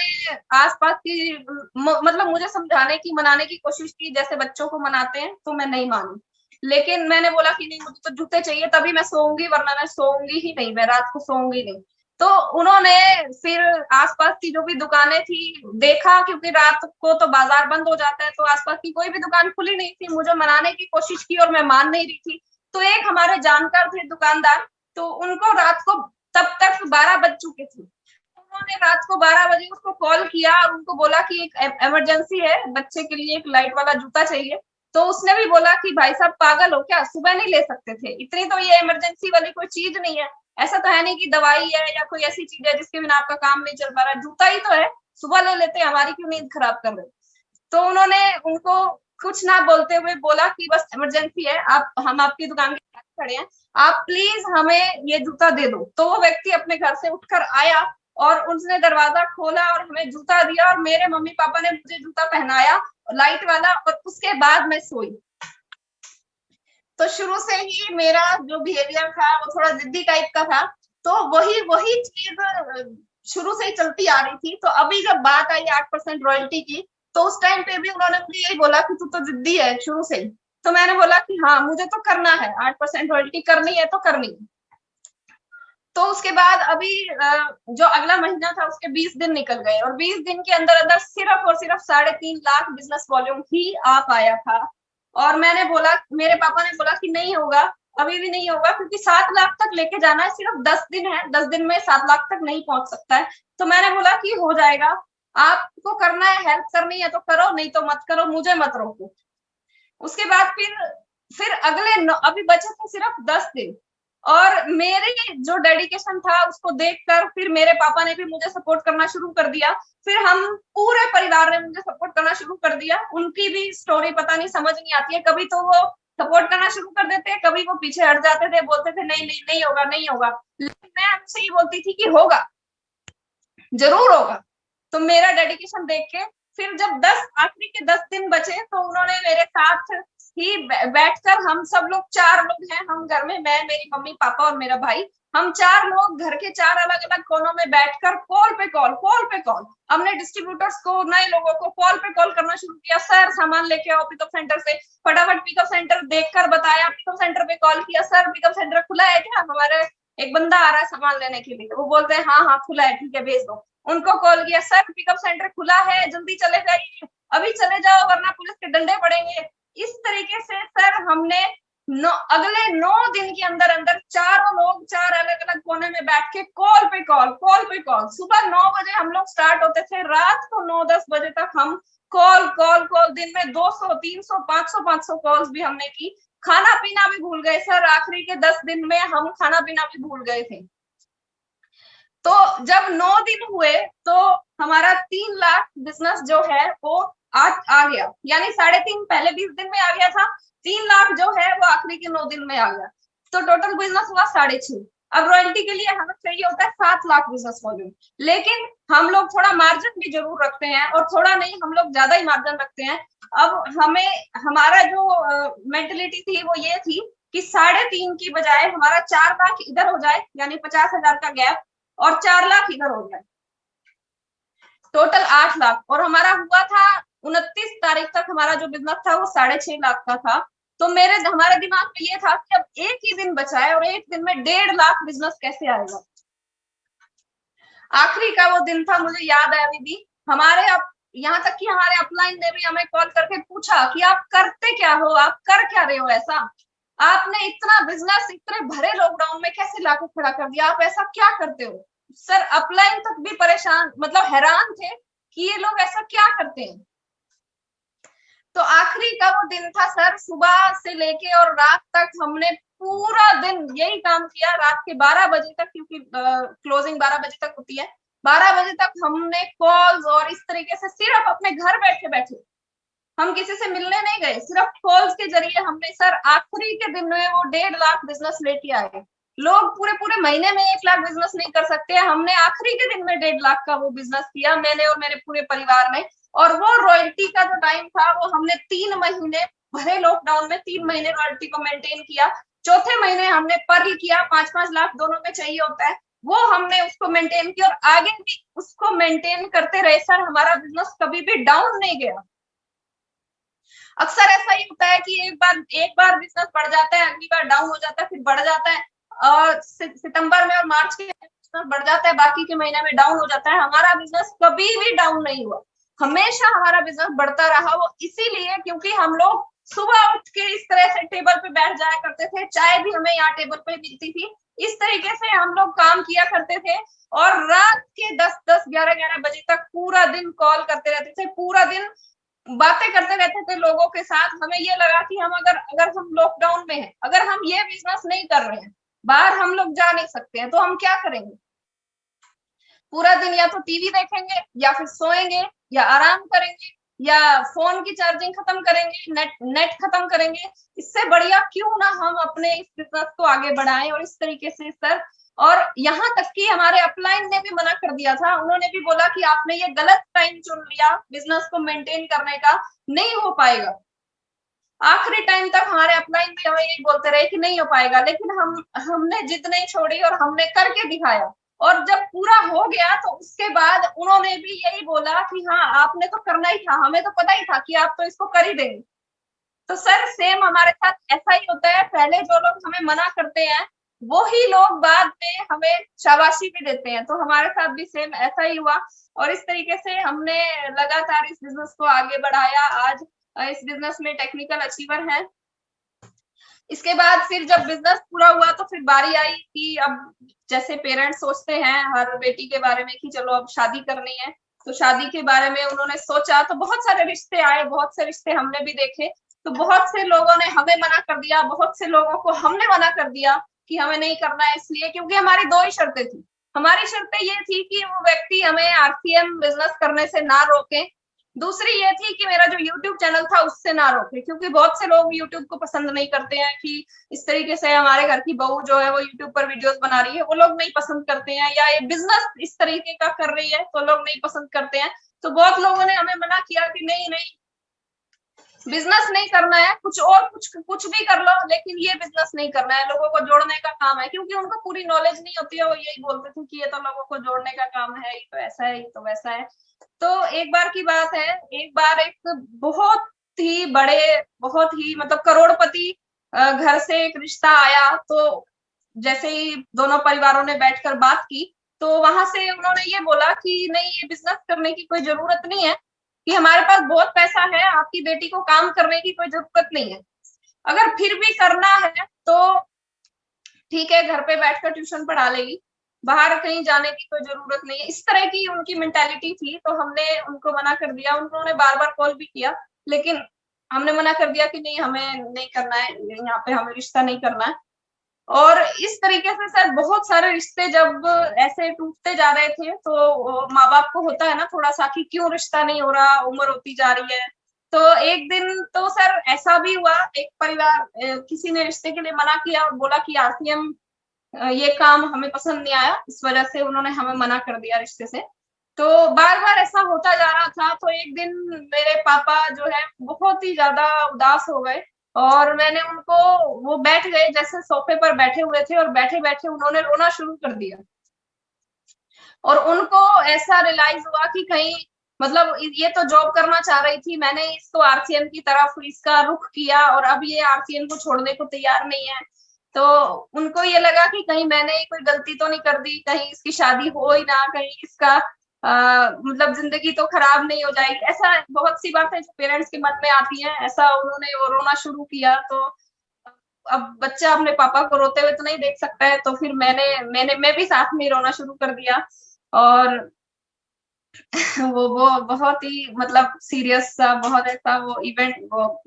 आसपास की मतलब मुझे समझाने की, मनाने की कोशिश की, जैसे बच्चों को मनाते हैं, तो मैं नहीं मानी। लेकिन मैंने बोला कि नहीं, मुझे तो जूते चाहिए, तभी मैं सोऊंगी, वरना मैं सोऊंगी ही नहीं, मैं रात को सोऊंगी नहीं। तो उन्होंने फिर आसपास की जो भी दुकानें थी देखा, क्योंकि रात को तो बाजार बंद हो जाता है, तो आसपास की कोई भी दुकान खुली नहीं थी। मुझे मनाने की कोशिश की और मैं मान नहीं रही थी। तो एक हमारे जानकार थे दुकानदार, तो उनको रात को, तब तक 12 बज चुके थे, उन्होंने रात को 12 बजे उसको कॉल किया और उनको बोला कि एक इमरजेंसी है, बच्चे के लिए एक लाइट वाला जूता चाहिए। तो उसने भी बोला कि भाई साहब पागल हो क्या, सुबह नहीं ले सकते थे? इतनी तो ये इमरजेंसी वाली कोई चीज नहीं है, ऐसा तो है नहीं कि दवाई है या कोई ऐसी चीज है जिसके बिना आपका काम नहीं चल पा रहा, जूता ही तो है, सुबह ले लेते, हमारी क्यों नींद खराब कर रहे? तो उन्होंने उनको कुछ ना बोलते हुए बोला कि बस इमरजेंसी है, हम आपकी दुकान के पास खड़े हैं, आप प्लीज हमें ये जूता दे दो। तो वो व्यक्ति अपने घर से उठकर आया और उसने दरवाजा खोला और हमें जूता दिया, और मेरे मम्मी पापा ने मुझे जूता पहनाया लाइट वाला, और उसके बाद मैं सोई। तो शुरू से ही मेरा जो बिहेवियर था वो थोड़ा जिद्दी टाइप का था, तो वही चीज शुरू से ही चलती आ रही थी। तो अभी जब बात आई 8% रॉयल्टी की, तो उस टाइम पे भी उन्होंने मुझे यही बोला कि तू तो जिद्दी है शुरू से ही। तो मैंने बोला कि हाँ, मुझे तो करना है, 8% रॉयल्टी करनी है तो करनी है। तो उसके बाद अभी जो अगला महीना था उसके 20 दिन निकल गए, और 20 दिन के अंदर अंदर सिर्फ और सिर्फ 3.5 लाख बिजनेस वॉल्यूम ही आ पाया था। और मैंने बोला, मेरे पापा ने बोला कि नहीं होगा, अभी भी नहीं होगा, क्योंकि 7 लाख तक लेके जाना है, सिर्फ 10 दिन है, 10 दिन में 7 लाख तक नहीं पहुंच सकता है। तो मैंने बोला कि हो जाएगा, आपको करना है, हेल्प करनी है तो करो, नहीं तो मत करो, मुझे मत रोको। उसके बाद फिर अभी बचे थे सिर्फ 10 दिन, और मेरे जो डेडिकेशन था उसको देखकर फिर मेरे पापा ने भी मुझे सपोर्ट करना शुरू कर दिया। फिर हम पूरे परिवार ने मुझे सपोर्ट करना शुरू कर दिया। उनकी भी स्टोरी पता नहीं समझ नहीं आती है, कभी तो वो सपोर्ट करना शुरू कर देते, कभी वो पीछे हट जाते थे, बोलते थे नहीं नहीं नहीं होगा, नहीं होगा। लेकिन मैं उनसे ही बोलती थी कि होगा, जरूर होगा। तो मेरा डेडिकेशन देख के फिर जब आखिरी के 10 दिन बचे, तो उन्होंने मेरे साथ ही बैठकर, हम सब लोग 4 लोग हैं हम घर में, मैं, मेरी मम्मी पापा और मेरा भाई, हम 4 लोग घर के 4 अलग अलग कोनों में बैठकर कॉल पे कॉल हमने डिस्ट्रीब्यूटर्स को, नए लोगों को कॉल पे कॉल करना शुरू किया। सर सामान लेके आओ पिकअप सेंटर से, फटाफट पिकअप सेंटर देखकर बताया, पिकअप सेंटर पे कॉल किया, सर पिकअप सेंटर खुला है क्या, हमारे एक बंदा आ रहा है सामान लेने के लिए। वो बोलते हैं हाँ हाँ खुला है, ठीक है भेज दो। उनको कॉल किया, सर पिकअप सेंटर खुला है, जल्दी चले जाइए, अभी चले जाओ वरना पुलिस के डंडे पड़ेंगे। इस तरीके से सर हमने अगले 9 दिन के अंदर अंदर चारों लोग 4 अलग अलग कोने में बैठ के कॉल पे कॉल। सुबह 9 बजे हम लोग स्टार्ट होते थे, रात को 9-10 बजे तक हम कॉल कॉल कॉल, दिन में 200 300 500 कॉल्स भी हमने की। खाना पीना भी भूल गए सर, आखिरी के 10 दिन में हम खाना पीना भी भूल गए थे। तो जब 9 दिन हुए तो हमारा 3 लाख बिजनेस जो है वो आ गया, यानी 3.5 पहले 20 दिन में आ गया था, 3 लाख जो है वो आखिरी के 9 दिन में आ गया। तो टोटल बिजनेस हुआ 6.5। अब रॉयल्टी के लिए हमें चाहिए होता है 7 लाख बिजनेस वॉल्यूम, लेकिन हम लोग थोड़ा मार्जिन भी जरूर रखते हैं, और थोड़ा नहीं, हम लोग ज्यादा ही मार्जिन रखते हैं। अब हमारा जो मेंटेलिटी थी वो ये थी कि 3.5 की बजाय हमारा 4 लाख इधर हो जाए, यानी 50,000 का गैप, और 4 लाख इधर हो जाए, टोटल 8 लाख। और हमारा हुआ था 29 तारीख तक हमारा जो बिजनेस था वो 6.5 लाख का था। तो हमारे दिमाग में ये था कि अब एक ही दिन बचा है और एक दिन में 1.5 लाख बिजनेस कैसे आएगा। आखिरी का वो दिन था, मुझे याद है अभी भी, हमारे यहाँ तक कि हमारे अपलाइन ने भी हमें कॉल करके पूछा कि आप करते क्या हो, आप कर क्या रहे हो, ऐसा आपने इतना बिजनेस इतने भरे लॉकडाउन में कैसे लाके खड़ा कर दिया, आप ऐसा क्या करते हो। सर अपलाइन तक भी परेशान, मतलब हैरान थे कि ये लोग ऐसा क्या करते हैं। तो आखिरी का वो दिन था सर, सुबह से लेके और रात तक हमने पूरा दिन यही काम किया, रात के 12 बजे तक, क्योंकि क्लोजिंग 12 बजे तक होती है, 12 बजे तक हमने कॉल्स और इस तरीके से सिर्फ अपने घर बैठे बैठे, हम किसी से मिलने नहीं गए, सिर्फ कॉल्स के जरिए हमने सर आखिरी के दिन में वो 1.5 लाख बिजनेस लेके आए। लोग पूरे पूरे महीने में 1 लाख बिजनेस नहीं कर सकते, हमने आखिरी के दिन में 1.5 लाख का वो बिजनेस किया, मैंने और मेरे पूरे परिवार ने। और वो रॉयल्टी का जो टाइम था वो हमने 3 महीने भरे लॉकडाउन में 3 महीने रॉयल्टी को मेंटेन किया। चौथे महीने हमने पर्ल किया, 5-5 लाख दोनों में चाहिए होता है, वो हमने उसको मेंटेन किया और आगे भी उसको मेंटेन करते रहे सर। हमारा बिजनेस कभी भी डाउन नहीं गया। अक्सर ऐसा ही होता है कि एक बार बिजनेस बढ़ जाता है, अगली बार डाउन हो जाता है, फिर बढ़ जाता है, और सितंबर में और मार्च के बिजनेस बढ़ जाता है, बाकी के महीने में डाउन हो जाता है। हमारा बिजनेस कभी भी डाउन नहीं हुआ, हमेशा हमारा बिजनेस बढ़ता रहा। वो इसीलिए क्योंकि हम लोग सुबह उठ के इस तरह से टेबल पे बैठ जाया करते थे, चाय भी हमें यहाँ टेबल पे मिलती थी, इस तरीके से हम लोग काम किया करते थे, और रात के 10-10 11-11 बजे तक पूरा दिन कॉल करते रहते थे, पूरा दिन बातें करते रहते थे लोगों के साथ। हमें ये लगा कि हम अगर हम लॉकडाउन में हैं, अगर हम ये बिजनेस नहीं कर रहे हैं, बाहर हम लोग जा नहीं सकते हैं, तो हम क्या करेंगे। पूरा दिन या तो टीवी देखेंगे, या फिर सोएंगे, या आराम करेंगे, या फोन की चार्जिंग खत्म करेंगे, नेट खत्म करेंगे। इससे बढ़िया क्यों ना हम अपने इस बिजनेस को आगे बढ़ाएं। और इस तरीके से सर, और यहाँ तक कि हमारे अपलाइन ने भी मना कर दिया था, उन्होंने भी बोला कि आपने ये गलत टाइम चुन लिया बिजनेस को मेंटेन करने का, नहीं हो पाएगा। आखिरी टाइम तक हमारे अपलाइन भी हमें यही बोलते रहे कि नहीं हो पाएगा, लेकिन हमने जिद नहीं छोड़ी और हमने करके दिखाया। और जब पूरा हो गया तो उसके बाद उन्होंने भी यही बोला कि हाँ आपने तो करना ही था, हमें तो पता ही था कि आप तो इसको कर ही देंगे। तो सर सेम हमारे साथ ऐसा ही होता है, पहले जो लोग हमें मना करते हैं वो ही लोग बाद में हमें शाबाशी भी देते हैं। तो हमारे साथ भी सेम ऐसा ही हुआ, और इस तरीके से हमने लगातार इस बिजनेस को आगे बढ़ाया। आज इस बिजनेस में टेक्निकल अचीवर है। इसके बाद फिर जब बिजनेस पूरा हुआ तो फिर बारी आई कि अब जैसे पेरेंट्स सोचते हैं हर बेटी के बारे में कि चलो अब शादी करनी है, तो शादी के बारे में उन्होंने सोचा, तो बहुत सारे रिश्ते आए, बहुत से रिश्ते हमने भी देखे। तो बहुत से लोगों ने हमें मना कर दिया, बहुत से लोगों को हमने मना कर दिया कि हमें नहीं करना है, इसलिए क्योंकि हमारी 2 ही शर्तें थी। हमारी शर्तें ये थी कि वो व्यक्ति हमें आरसीएम बिजनेस करने से ना रोके, दूसरी ये थी कि मेरा जो YouTube चैनल था उससे ना रोके, क्योंकि बहुत से लोग YouTube को पसंद नहीं करते हैं कि इस तरीके से हमारे घर की बहू जो है वो YouTube पर वीडियोस बना रही है, वो लोग नहीं पसंद करते हैं, या ये बिजनेस इस तरीके का कर रही है तो लोग नहीं पसंद करते हैं। तो बहुत लोगों ने हमें मना किया कि नहीं नहीं, बिजनेस नहीं करना है, कुछ भी कर लो, लेकिन ये बिजनेस नहीं करना है, लोगों को जोड़ने का काम है। क्योंकि उनको पूरी नॉलेज नहीं होती है, वो यही बोलते थे कि ये तो लोगों को जोड़ने का काम है, ये तो ऐसा है, ये तो वैसा है। तो एक बार की बात है, एक बार एक बहुत ही बड़े, बहुत ही मतलब करोड़पति घर से एक रिश्ता आया। तो जैसे ही दोनों परिवारों ने बैठकर बात की, तो वहां से उन्होंने ये बोला कि नहीं, ये बिजनेस करने की कोई जरूरत नहीं है, कि हमारे पास बहुत पैसा है, आपकी बेटी को काम करने की कोई जरूरत नहीं है, अगर फिर भी करना है तो ठीक है, घर पे बैठकर ट्यूशन पढ़ा लेगी, बाहर कहीं जाने की कोई जरूरत नहीं है, इस तरह की उनकी मेंटालिटी थी। तो हमने उनको मना कर दिया, उन्होंने बार बार कॉल भी किया, लेकिन हमने मना कर दिया कि नहीं, हमें नहीं करना है, यहाँ पे हमें रिश्ता नहीं करना है। और इस तरीके से सर बहुत सारे रिश्ते जब ऐसे टूटते जा रहे थे, तो माँ बाप को होता है ना थोड़ा सा कि क्यों रिश्ता नहीं हो रहा, उम्र होती जा रही है। तो एक दिन तो सर ऐसा भी हुआ, एक परिवार किसी ने रिश्ते के लिए मना किया और बोला कि आरसीएम ये काम हमें पसंद नहीं आया, इस वजह से उन्होंने हमें मना कर दिया रिश्ते से। तो बार बार ऐसा होता जा रहा था। तो एक दिन मेरे पापा जो है बहुत ही ज्यादा उदास हो गए, और मैंने उनको, वो बैठ गए जैसे सोफे पर बैठे हुए थे, और बैठे बैठे उन्होंने रोना शुरू कर दिया। और उनको ऐसा रियलाइज हुआ कि कहीं, मतलब ये तो जॉब करना चाह रही थी, मैंने इसको आरसीएम की तरफ इसका रुख किया, और अब ये आरसीएम को छोड़ने को तैयार नहीं है। तो उनको ये लगा कि कहीं मैंने कोई गलती तो नहीं कर दी, कहीं इसकी शादी हो ही ना, कहीं इसका मतलब जिंदगी तो खराब नहीं हो जाएगी। ऐसा बहुत सी बातें जो पेरेंट्स के मन में आती हैं, ऐसा उन्होंने वो रोना शुरू किया। तो अब बच्चा अपने पापा को रोते हुए तो नहीं देख सकता है, तो फिर मैं भी साथ में रोना शुरू कर दिया। और वो बहुत ही मतलब सीरियस सा, बहुत ऐसा वो इवेंट, वो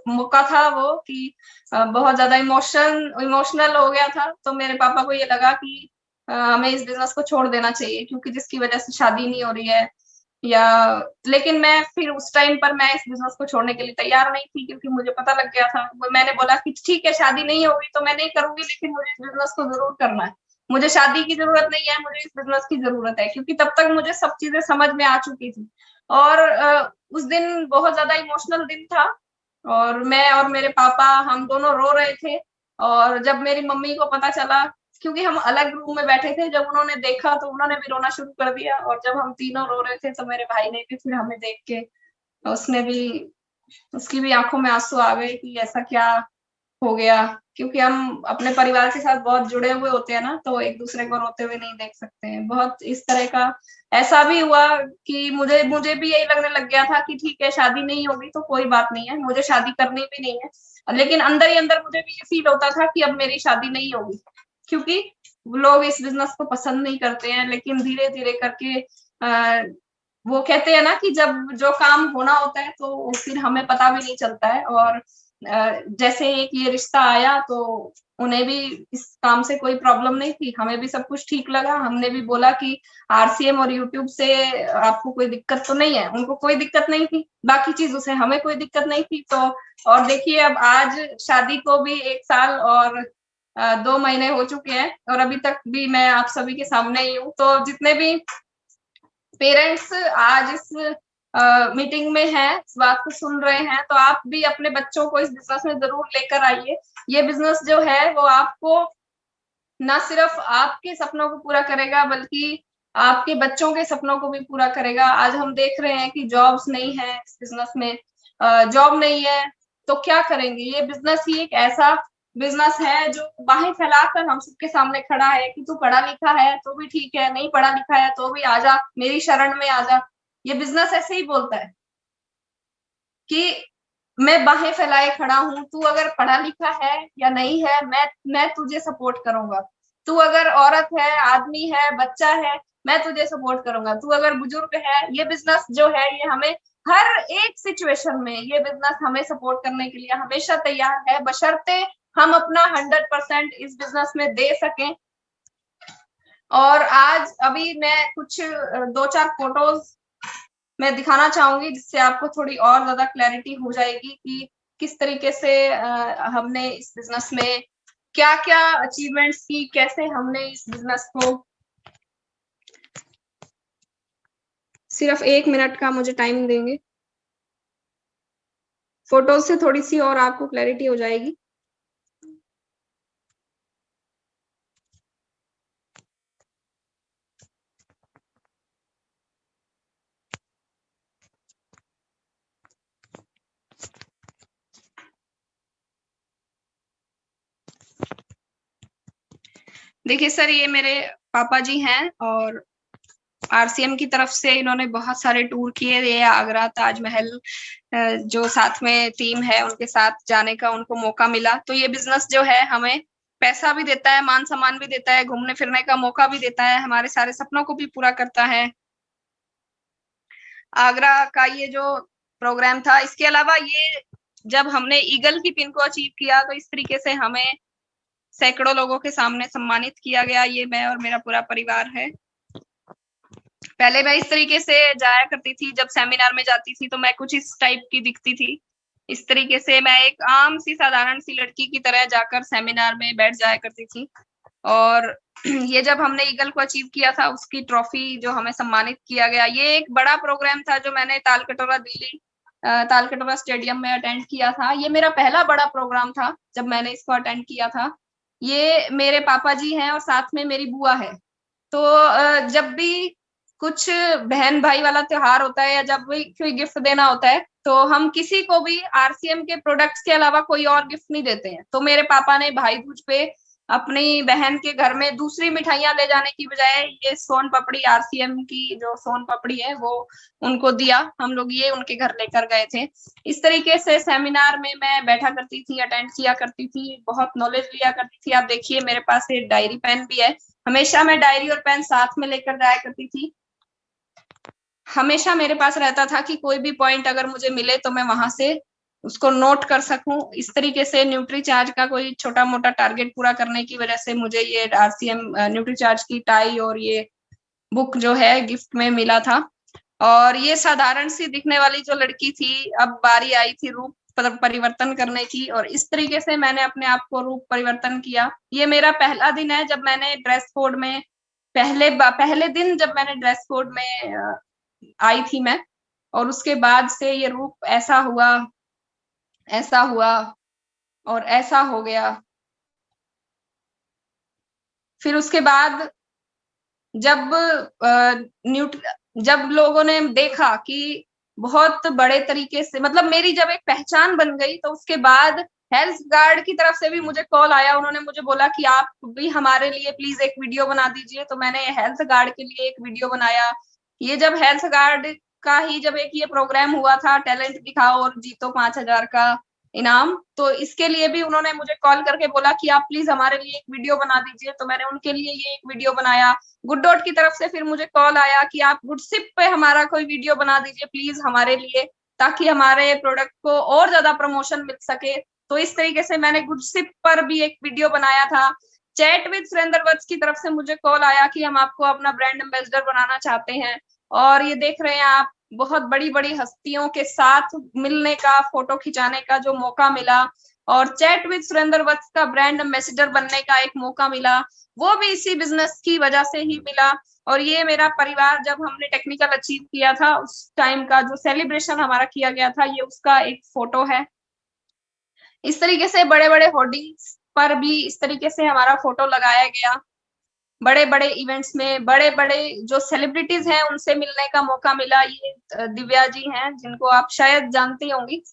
मौका था वो कि बहुत ज्यादा इमोशनल हो गया था। तो मेरे पापा को ये लगा कि हमें इस बिजनेस को छोड़ देना चाहिए, क्योंकि जिसकी वजह से शादी नहीं हो रही है, या लेकिन मैं फिर उस टाइम पर मैं इस बिजनेस को छोड़ने के लिए तैयार नहीं थी, क्योंकि मुझे पता लग गया था। मैंने बोला कि ठीक है, शादी नहीं होगी तो मैं नहीं करूंगी, लेकिन मुझे इस बिजनेस को जरूर करना है। मुझे शादी की जरूरत नहीं है, मुझे इस बिजनेस की जरूरत है, क्योंकि तब तक मुझे सब चीजें समझ में आ चुकी थी। और उस दिन बहुत ज्यादा इमोशनल दिन था, और मैं और मेरे पापा हम दोनों रो रहे थे। और जब मेरी मम्मी को पता चला, क्योंकि हम अलग रूम में बैठे थे, जब उन्होंने देखा तो उन्होंने भी रोना शुरू कर दिया। और जब हम तीनों रो रहे थे तो मेरे भाई ने भी फिर हमें देख के, उसने भी, उसकी भी आंखों में आंसू आ गए कि ऐसा क्या हो गया। क्योंकि हम अपने परिवार के साथ बहुत जुड़े हुए होते हैं ना, तो एक दूसरे को रोते हुए नहीं देख सकते हैं। बहुत इस तरह का ऐसा भी हुआ कि मुझे मुझे भी यही लगने लग गया था कि ठीक है, शादी नहीं होगी तो कोई बात नहीं है, मुझे शादी करनी भी नहीं है। लेकिन अंदर ही अंदर मुझे भी ये फील होता था कि अब मेरी शादी नहीं होगी, क्योंकि लोग इस बिजनेस को पसंद नहीं करते हैं। लेकिन धीरे धीरे करके वो कहते हैं ना कि जब जो काम होना होता है तो फिर हमें पता भी नहीं चलता है। और जैसे एक ये रिश्ता आया तो उन्हें भी इस काम से कोई प्रॉब्लम नहीं थी, हमें भी सब कुछ ठीक लगा। हमने भी बोला कि आरसीएम और यूट्यूब से आपको कोई दिक्कत तो नहीं है, उनको कोई दिक्कत नहीं थी, बाकी चीजों से हमें कोई दिक्कत नहीं थी। तो और देखिए, अब आज शादी को भी 1 साल और 2 महीने हो चुके हैं, और अभी तक भी मैं आप सभी के सामने ही हूँ। तो जितने भी पेरेंट्स आज इस मीटिंग में हैं, इस बात को सुन रहे हैं, तो आप भी अपने बच्चों को इस बिजनेस में जरूर लेकर आइए। ये बिजनेस जो है वो आपको ना सिर्फ आपके सपनों को पूरा करेगा, बल्कि आपके बच्चों के सपनों को भी पूरा करेगा। आज हम देख रहे हैं कि जॉब्स नहीं है इस बिजनेस में, जॉब नहीं है तो क्या करेंगे। ये बिजनेस ही एक ऐसा बिजनेस है जो बाहें फैलाकर हम सबके सामने खड़ा है कि तू पढ़ा लिखा है तो भी ठीक है, नहीं पढ़ा लिखा है तो भी आजा, मेरी शरण में आजा। ये बिजनेस ऐसे ही बोलता है कि मैं बाहें फैलाए खड़ा हूं, तू अगर पढ़ा लिखा है या नहीं है, मैं तुझे सपोर्ट करूंगा। तू अगर औरत है, आदमी है, बच्चा है, मैं तुझे सपोर्ट करूंगा। तू अगर बुजुर्ग है, ये बिजनेस जो है ये हमें हर एक सिचुएशन में, ये बिजनेस हमें सपोर्ट करने के लिए हमेशा तैयार है, बशर्ते हम अपना 100% इस बिजनेस में दे सकें। और आज अभी मैं कुछ 2-4 फोटोज मैं दिखाना चाहूंगी, जिससे आपको थोड़ी और ज्यादा क्लैरिटी हो जाएगी कि किस तरीके से हमने इस बिजनेस में क्या क्या अचीवमेंट्स की, कैसे हमने इस बिजनेस को। सिर्फ 1 मिनट का मुझे टाइम देंगे, फोटोज से थोड़ी सी और आपको क्लैरिटी हो जाएगी। देखिए सर, ये मेरे पापा जी हैं, और आरसीएम की तरफ से इन्होंने बहुत सारे टूर किए। ये आगरा, ताजमहल, जो साथ में टीम है उनके साथ जाने का उनको मौका मिला। तो ये बिजनेस जो है हमें पैसा भी देता है, मान सम्मान भी देता है, घूमने फिरने का मौका भी देता है, हमारे सारे सपनों को भी पूरा करता है। आगरा का ये जो प्रोग्राम था, इसके अलावा ये जब हमने ईगल की पिन को अचीव किया तो इस तरीके से हमें सैकड़ों लोगों के सामने सम्मानित किया गया। ये मैं और मेरा पूरा परिवार है। पहले मैं इस तरीके से जाया करती थी, जब सेमिनार में जाती थी तो मैं कुछ इस टाइप की दिखती थी। इस तरीके से मैं एक आम सी साधारण सी लड़की की तरह जाकर सेमिनार में बैठ जाया करती थी। और ये जब हमने ईगल को अचीव किया था, उसकी ट्रॉफी जो हमें सम्मानित किया गया, ये एक बड़ा प्रोग्राम था जो मैंने तालकटोरा दिल्ली तालकटोरा स्टेडियम में अटेंड किया था। ये मेरा पहला बड़ा प्रोग्राम था जब मैंने इसको अटेंड किया था। ये मेरे पापा जी हैं और साथ में मेरी बुआ है। तो जब भी कुछ बहन भाई वाला त्योहार होता है या जब भी कोई गिफ्ट देना होता है तो हम किसी को भी आरसीएम के प्रोडक्ट्स के अलावा कोई और गिफ्ट नहीं देते हैं। तो मेरे पापा ने भाई दूज पे अपनी बहन के घर में दूसरी मिठाइयां ले जाने की बजाय ये सोन पापड़ी, आरसीएम की जो सोन पापड़ी है वो उनको दिया। हम लोग ये उनके घर लेकर गए थे। इस तरीके से सेमिनार में मैं बैठा करती थी, अटेंड किया करती थी, बहुत नॉलेज लिया करती थी। आप देखिए मेरे पास एक डायरी पेन भी है। हमेशा मैं डायरी और पेन साथ में लेकर जाया करती थी। हमेशा मेरे पास रहता था कि कोई भी पॉइंट अगर मुझे मिले तो मैं वहां से उसको नोट कर सकूं। इस तरीके से न्यूट्री चार्ज का कोई छोटा मोटा टारगेट पूरा करने की वजह से मुझे ये आरसीएम न्यूट्री चार्ज की टाई और ये बुक जो है गिफ्ट में मिला था। और ये साधारण सी दिखने वाली जो लड़की थी, अब बारी आई थी रूप परिवर्तन करने की, और इस तरीके से मैंने अपने आप को रूप परिवर्तन किया। ये मेरा पहला दिन है जब मैंने ड्रेस कोड में पहले दिन जब मैंने ड्रेस कोड में आई थी मैं, और उसके बाद से ये रूप ऐसा हुआ और ऐसा हो गया। फिर उसके बाद जब लोगों ने देखा कि बहुत बड़े तरीके से, मतलब मेरी जब एक पहचान बन गई, तो उसके बाद हेल्थ गार्ड की तरफ से भी मुझे कॉल आया। उन्होंने मुझे बोला कि आप भी हमारे लिए प्लीज एक वीडियो बना दीजिए। तो मैंने हेल्थ गार्ड के लिए एक वीडियो बनाया। ये जब हेल्थ गार्ड का ही जब एक ये प्रोग्राम हुआ था, टैलेंट दिखाओ और जीतो 5,000 का इनाम, तो इसके लिए भी उन्होंने मुझे कॉल करके बोला कि आप प्लीज हमारे लिए एक वीडियो बना दीजिए। तो मैंने उनके लिए ये एक वीडियो बनाया। गुड डॉट की तरफ से फिर मुझे कॉल आया कि आप गुडसिप पे हमारा कोई वीडियो बना दीजिए प्लीज हमारे लिए, ताकि हमारे प्रोडक्ट को और ज्यादा प्रमोशन मिल सके। तो इस तरीके से मैंने गुडसिप पर भी एक वीडियो बनाया था। चैट विद सुरेंद्र वत्स की तरफ से मुझे कॉल आया कि हम आपको अपना ब्रांड एम्बेसडर बनाना चाहते हैं। और ये देख रहे हैं आप, बहुत बड़ी बड़ी हस्तियों के साथ मिलने का, फोटो खिंचाने का जो मौका मिला, और चैट विद सुरेंद्र वत्स का ब्रांड एम्बेसडर बनने का एक मौका मिला, वो भी इसी बिजनेस की वजह से ही मिला। और ये मेरा परिवार, जब हमने टेक्निकल अचीव किया था उस टाइम का जो सेलिब्रेशन हमारा किया गया था, ये उसका एक फोटो है। इस तरीके से बड़े बड़े होर्डिंग्स पर भी इस तरीके से हमारा फोटो लगाया गया। बड़े बड़े इवेंट्स में बड़े बड़े जो सेलिब्रिटीज हैं उनसे मिलने का मौका मिला। ये दिव्या जी हैं जिनको आप शायद जानती होंगी,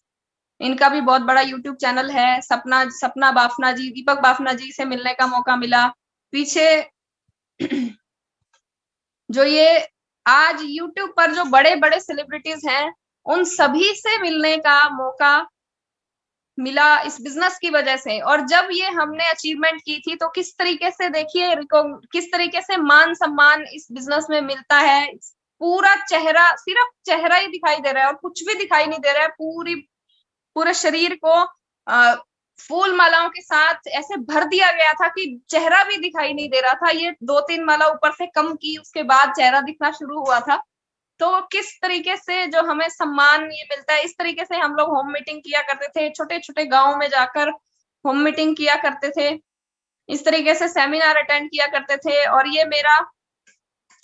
इनका भी बहुत बड़ा यूट्यूब चैनल है। सपना बाफना जी, दीपक बाफना जी से मिलने का मौका मिला। पीछे जो ये आज यूट्यूब पर जो बड़े बड़े सेलिब्रिटीज हैं, उन सभी से मिलने का मौका मिला इस बिजनेस की वजह से। और जब ये हमने अचीवमेंट की थी तो किस तरीके से, देखिए किस तरीके से मान सम्मान इस बिजनेस में मिलता है। पूरा चेहरा, सिर्फ चेहरा ही दिखाई दे रहा है और कुछ भी दिखाई नहीं दे रहा है। पूरे शरीर को फूल मालाओं के साथ ऐसे भर दिया गया था कि चेहरा भी दिखाई नहीं दे रहा था। ये 2-3 माला ऊपर से कम की, उसके बाद चेहरा दिखना शुरू हुआ था। तो किस तरीके से जो हमें सम्मान ये मिलता है, इस तरीके से हम लोग होम मीटिंग किया करते थे, छोटे छोटे गाँव में जाकर होम मीटिंग किया करते थे, इस तरीके से सेमिनार अटेंड किया करते थे। और ये मेरा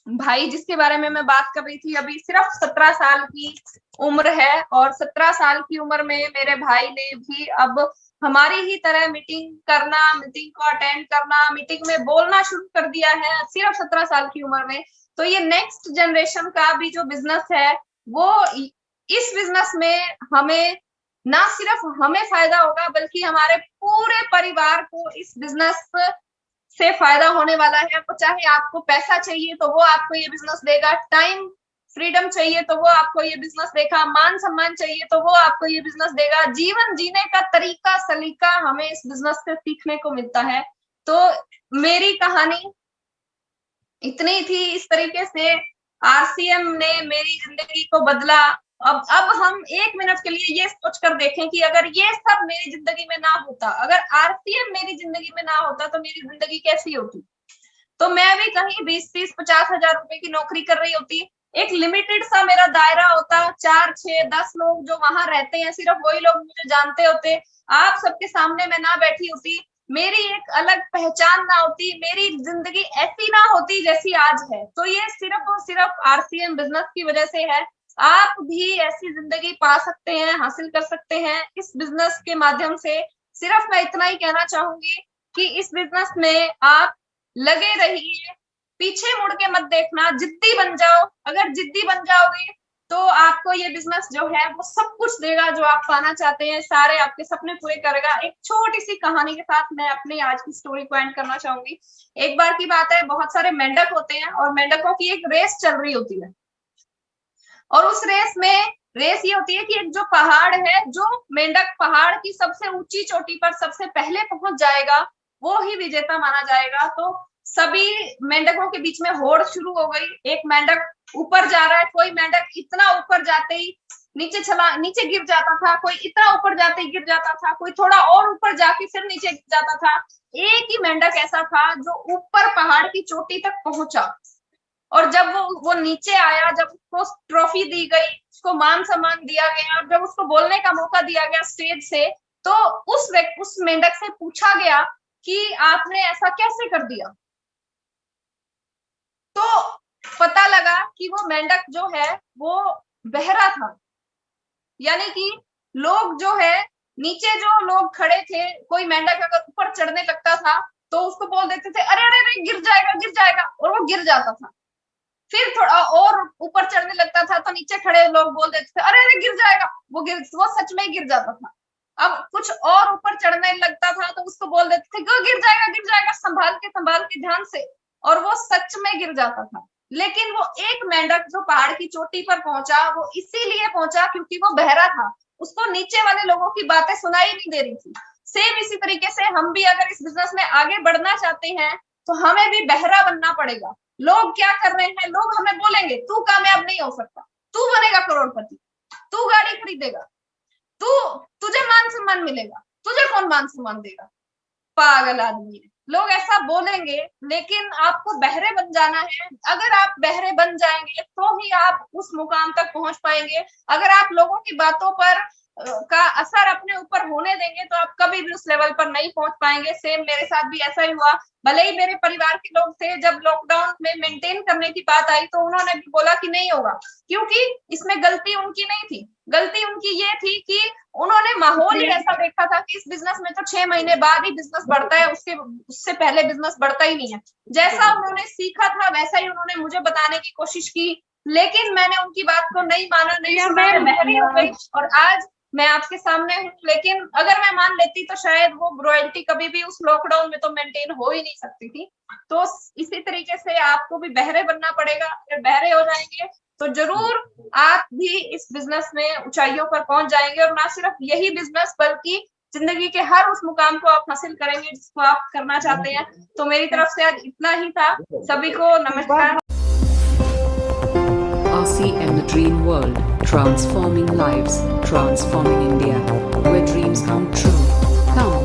भाई जिसके बारे में मैं बात कर रही थी, अभी सिर्फ 17 साल की उम्र है, और 17 साल की उम्र में मेरे भाई ने भी अब हमारी ही तरह मीटिंग करना, मीटिंग को अटेंड करना, मीटिंग में बोलना शुरू कर दिया है, सिर्फ 17 साल की उम्र में। तो ये नेक्स्ट जनरेशन का भी जो बिजनेस है, वो इस बिजनेस में हमें ना सिर्फ हमें फायदा होगा, बल्कि हमारे पूरे परिवार को इस बिजनेस से फायदा होने वाला है। तो चाहे आपको पैसा चाहिए तो वो आपको ये बिजनेस देगा, टाइम फ्रीडम चाहिए तो वो आपको ये बिजनेस देगा, मान सम्मान चाहिए तो वो आपको ये बिजनेस देगा, जीवन जीने का तरीका सलीका हमें इस बिजनेस से सीखने को मिलता है। तो मेरी कहानी इतनी थी। इस तरीके से आरसीएम ने मेरी जिंदगी को बदला। अब हम 1 मिनट के लिए ये सोच कर देखें कि अगर ये सब मेरी जिंदगी में ना होता, अगर आरसीएम मेरी जिंदगी में ना होता तो मेरी जिंदगी कैसी होती। तो मैं भी कहीं 20-30, 50 हजार रुपए की नौकरी कर रही होती, एक लिमिटेड सा मेरा दायरा होता, 4, 6, 10 लोग जो वहां रहते हैं, सिर्फ वही लोग मुझे जानते होते, आप सबके सामने मैं ना बैठी होती, मेरी एक अलग पहचान ना होती, मेरी जिंदगी ऐसी ना होती जैसी आज है। तो ये सिर्फ और सिर्फ आरसीएम बिजनेस की वजह से है। आप भी ऐसी जिंदगी पा सकते हैं, हासिल कर सकते हैं इस बिजनेस के माध्यम से। सिर्फ मैं इतना ही कहना चाहूंगी कि इस बिजनेस में आप लगे रहिए, पीछे मुड़ के मत देखना, जिद्दी बन जाओ। अगर जिद्दी बन जाओगे तो आपको ये बिजनेस जो है वो सब कुछ देगा जो आप पाना चाहते हैं, सारे आपके सपने पूरे करेगा। एक छोटी सी कहानी के साथ मैं अपनी आज की स्टोरी को एंड करना चाहूंगी। एक बार की बात है, बहुत सारे मेंढक होते हैं और मेंढकों की एक रेस चल रही होती है, और उस रेस ये होती है कि एक जो पहाड़ है, जो मेंढक पहाड़ की सबसे ऊंची चोटी पर सबसे पहले पहुंच जाएगा वो ही विजेता माना जाएगा। तो सभी मेंढकों के बीच में होड़ शुरू हो गई। एक मेंढक ऊपर जा रहा है, कोई मेंढक इतना ऊपर जाते ही नीचे गिर जाता था, कोई इतना ऊपर जाते ही गिर जाता था, कोई थोड़ा और ऊपर जाके फिर नीचे गिर जाता था। एक ही मेंढक ऐसा था जो ऊपर पहाड़ की चोटी तक पहुंचा, और जब वो नीचे आया, जब उसको ट्रॉफी दी गई, उसको मान सम्मान दिया गया, जब उसको बोलने का मौका दिया गया स्टेज से, तो उस मेंढक से पूछा गया कि आपने ऐसा कैसे कर दिया। तो पता लगा कि वो मेंढक जो है वो बहरा था, यानी कि लोग जो है नीचे जो लोग खड़े थे, कोई मेंढक अगर ऊपर चढ़ने लगता था तो उसको बोल देते थे अरे अरे अरे गिर जाएगा, और वो गिर जाता था। फिर थोड़ा और ऊपर चढ़ने लगता था तो नीचे खड़े लोग बोल देते थे अरे अरे गिर जाएगा, वो सच में गिर जाता था। अब कुछ और ऊपर चढ़ने लगता था तो उसको बोल देते थे गिर जाएगा, संभाल के ध्यान से, और वो सच में गिर जाता था। लेकिन वो एक मेंढक जो पहाड़ की चोटी पर पहुंचा, वो इसीलिए पहुंचा क्योंकि वो बहरा था, उसको नीचे वाले लोगों की बातें सुनाई नहीं दे रही थी। सेम इसी तरीके से हम भी अगर इस बिजनेस में आगे बढ़ना चाहते हैं तो हमें भी बहरा बनना पड़ेगा। लोग क्या कर रहे हैं, लोग हमें बोलेंगे तू कामयाब नहीं हो सकता, तू बनेगा करोड़पति, तू गाड़ी खरीदेगा, तुझे मान सम्मान मिलेगा, तुझे कौन मान सम्मान देगा, पागल आदमी है। लोग ऐसा बोलेंगे, लेकिन आपको बहरे बन जाना है। अगर आप बहरे बन जाएंगे तो ही आप उस मुकाम तक पहुंच पाएंगे। अगर आप लोगों की बातों पर का असर अपने ऊपर होने देंगे तो आप कभी भी उस लेवल पर नहीं पहुंच पाएंगे। सेम मेरे साथ भी ऐसा ही हुआ। भले ही मेरे परिवार के लोग थे, जब लॉकडाउन में मेंटेन करने की बात आई तो उन्होंने भी बोला कि नहीं होगा, क्योंकि इसमें गलती उनकी नहीं थी। गलती उनकी ये थी कि उन्होंने माहौल ही ऐसा देखा था कि इस बिजनेस में तो 6 महीने बाद ही बिजनेस बढ़ता है, उससे पहले बिजनेस बढ़ता ही नहीं है। जैसा उन्होंने सीखा था वैसा ही उन्होंने मुझे बताने की कोशिश की, लेकिन मैंने उनकी बात को नहीं माना, नहीं सुना, मैं बहरी हो गई और आज मैं आपके सामने हूँ। लेकिन अगर मैं मान लेती तो शायद वो रॉयल्टी कभी भी उस लॉकडाउन में तो मेंटेन हो ही नहीं सकती थी। तो इसी तरीके से आपको भी बहरे बनना पड़ेगा। अगर बहरे हो जाएंगे तो जरूर आप भी इस बिजनेस में ऊंचाइयों पर पहुंच जाएंगे, और ना सिर्फ यही बिजनेस बल्कि जिंदगी के हर उस मुकाम को आप हासिल करेंगे जिसको आप करना चाहते हैं। तो मेरी तरफ से आज इतना ही था। सभी को नमस्कार। RCM The Dream World, transforming lives, transforming India, where dreams come true. Come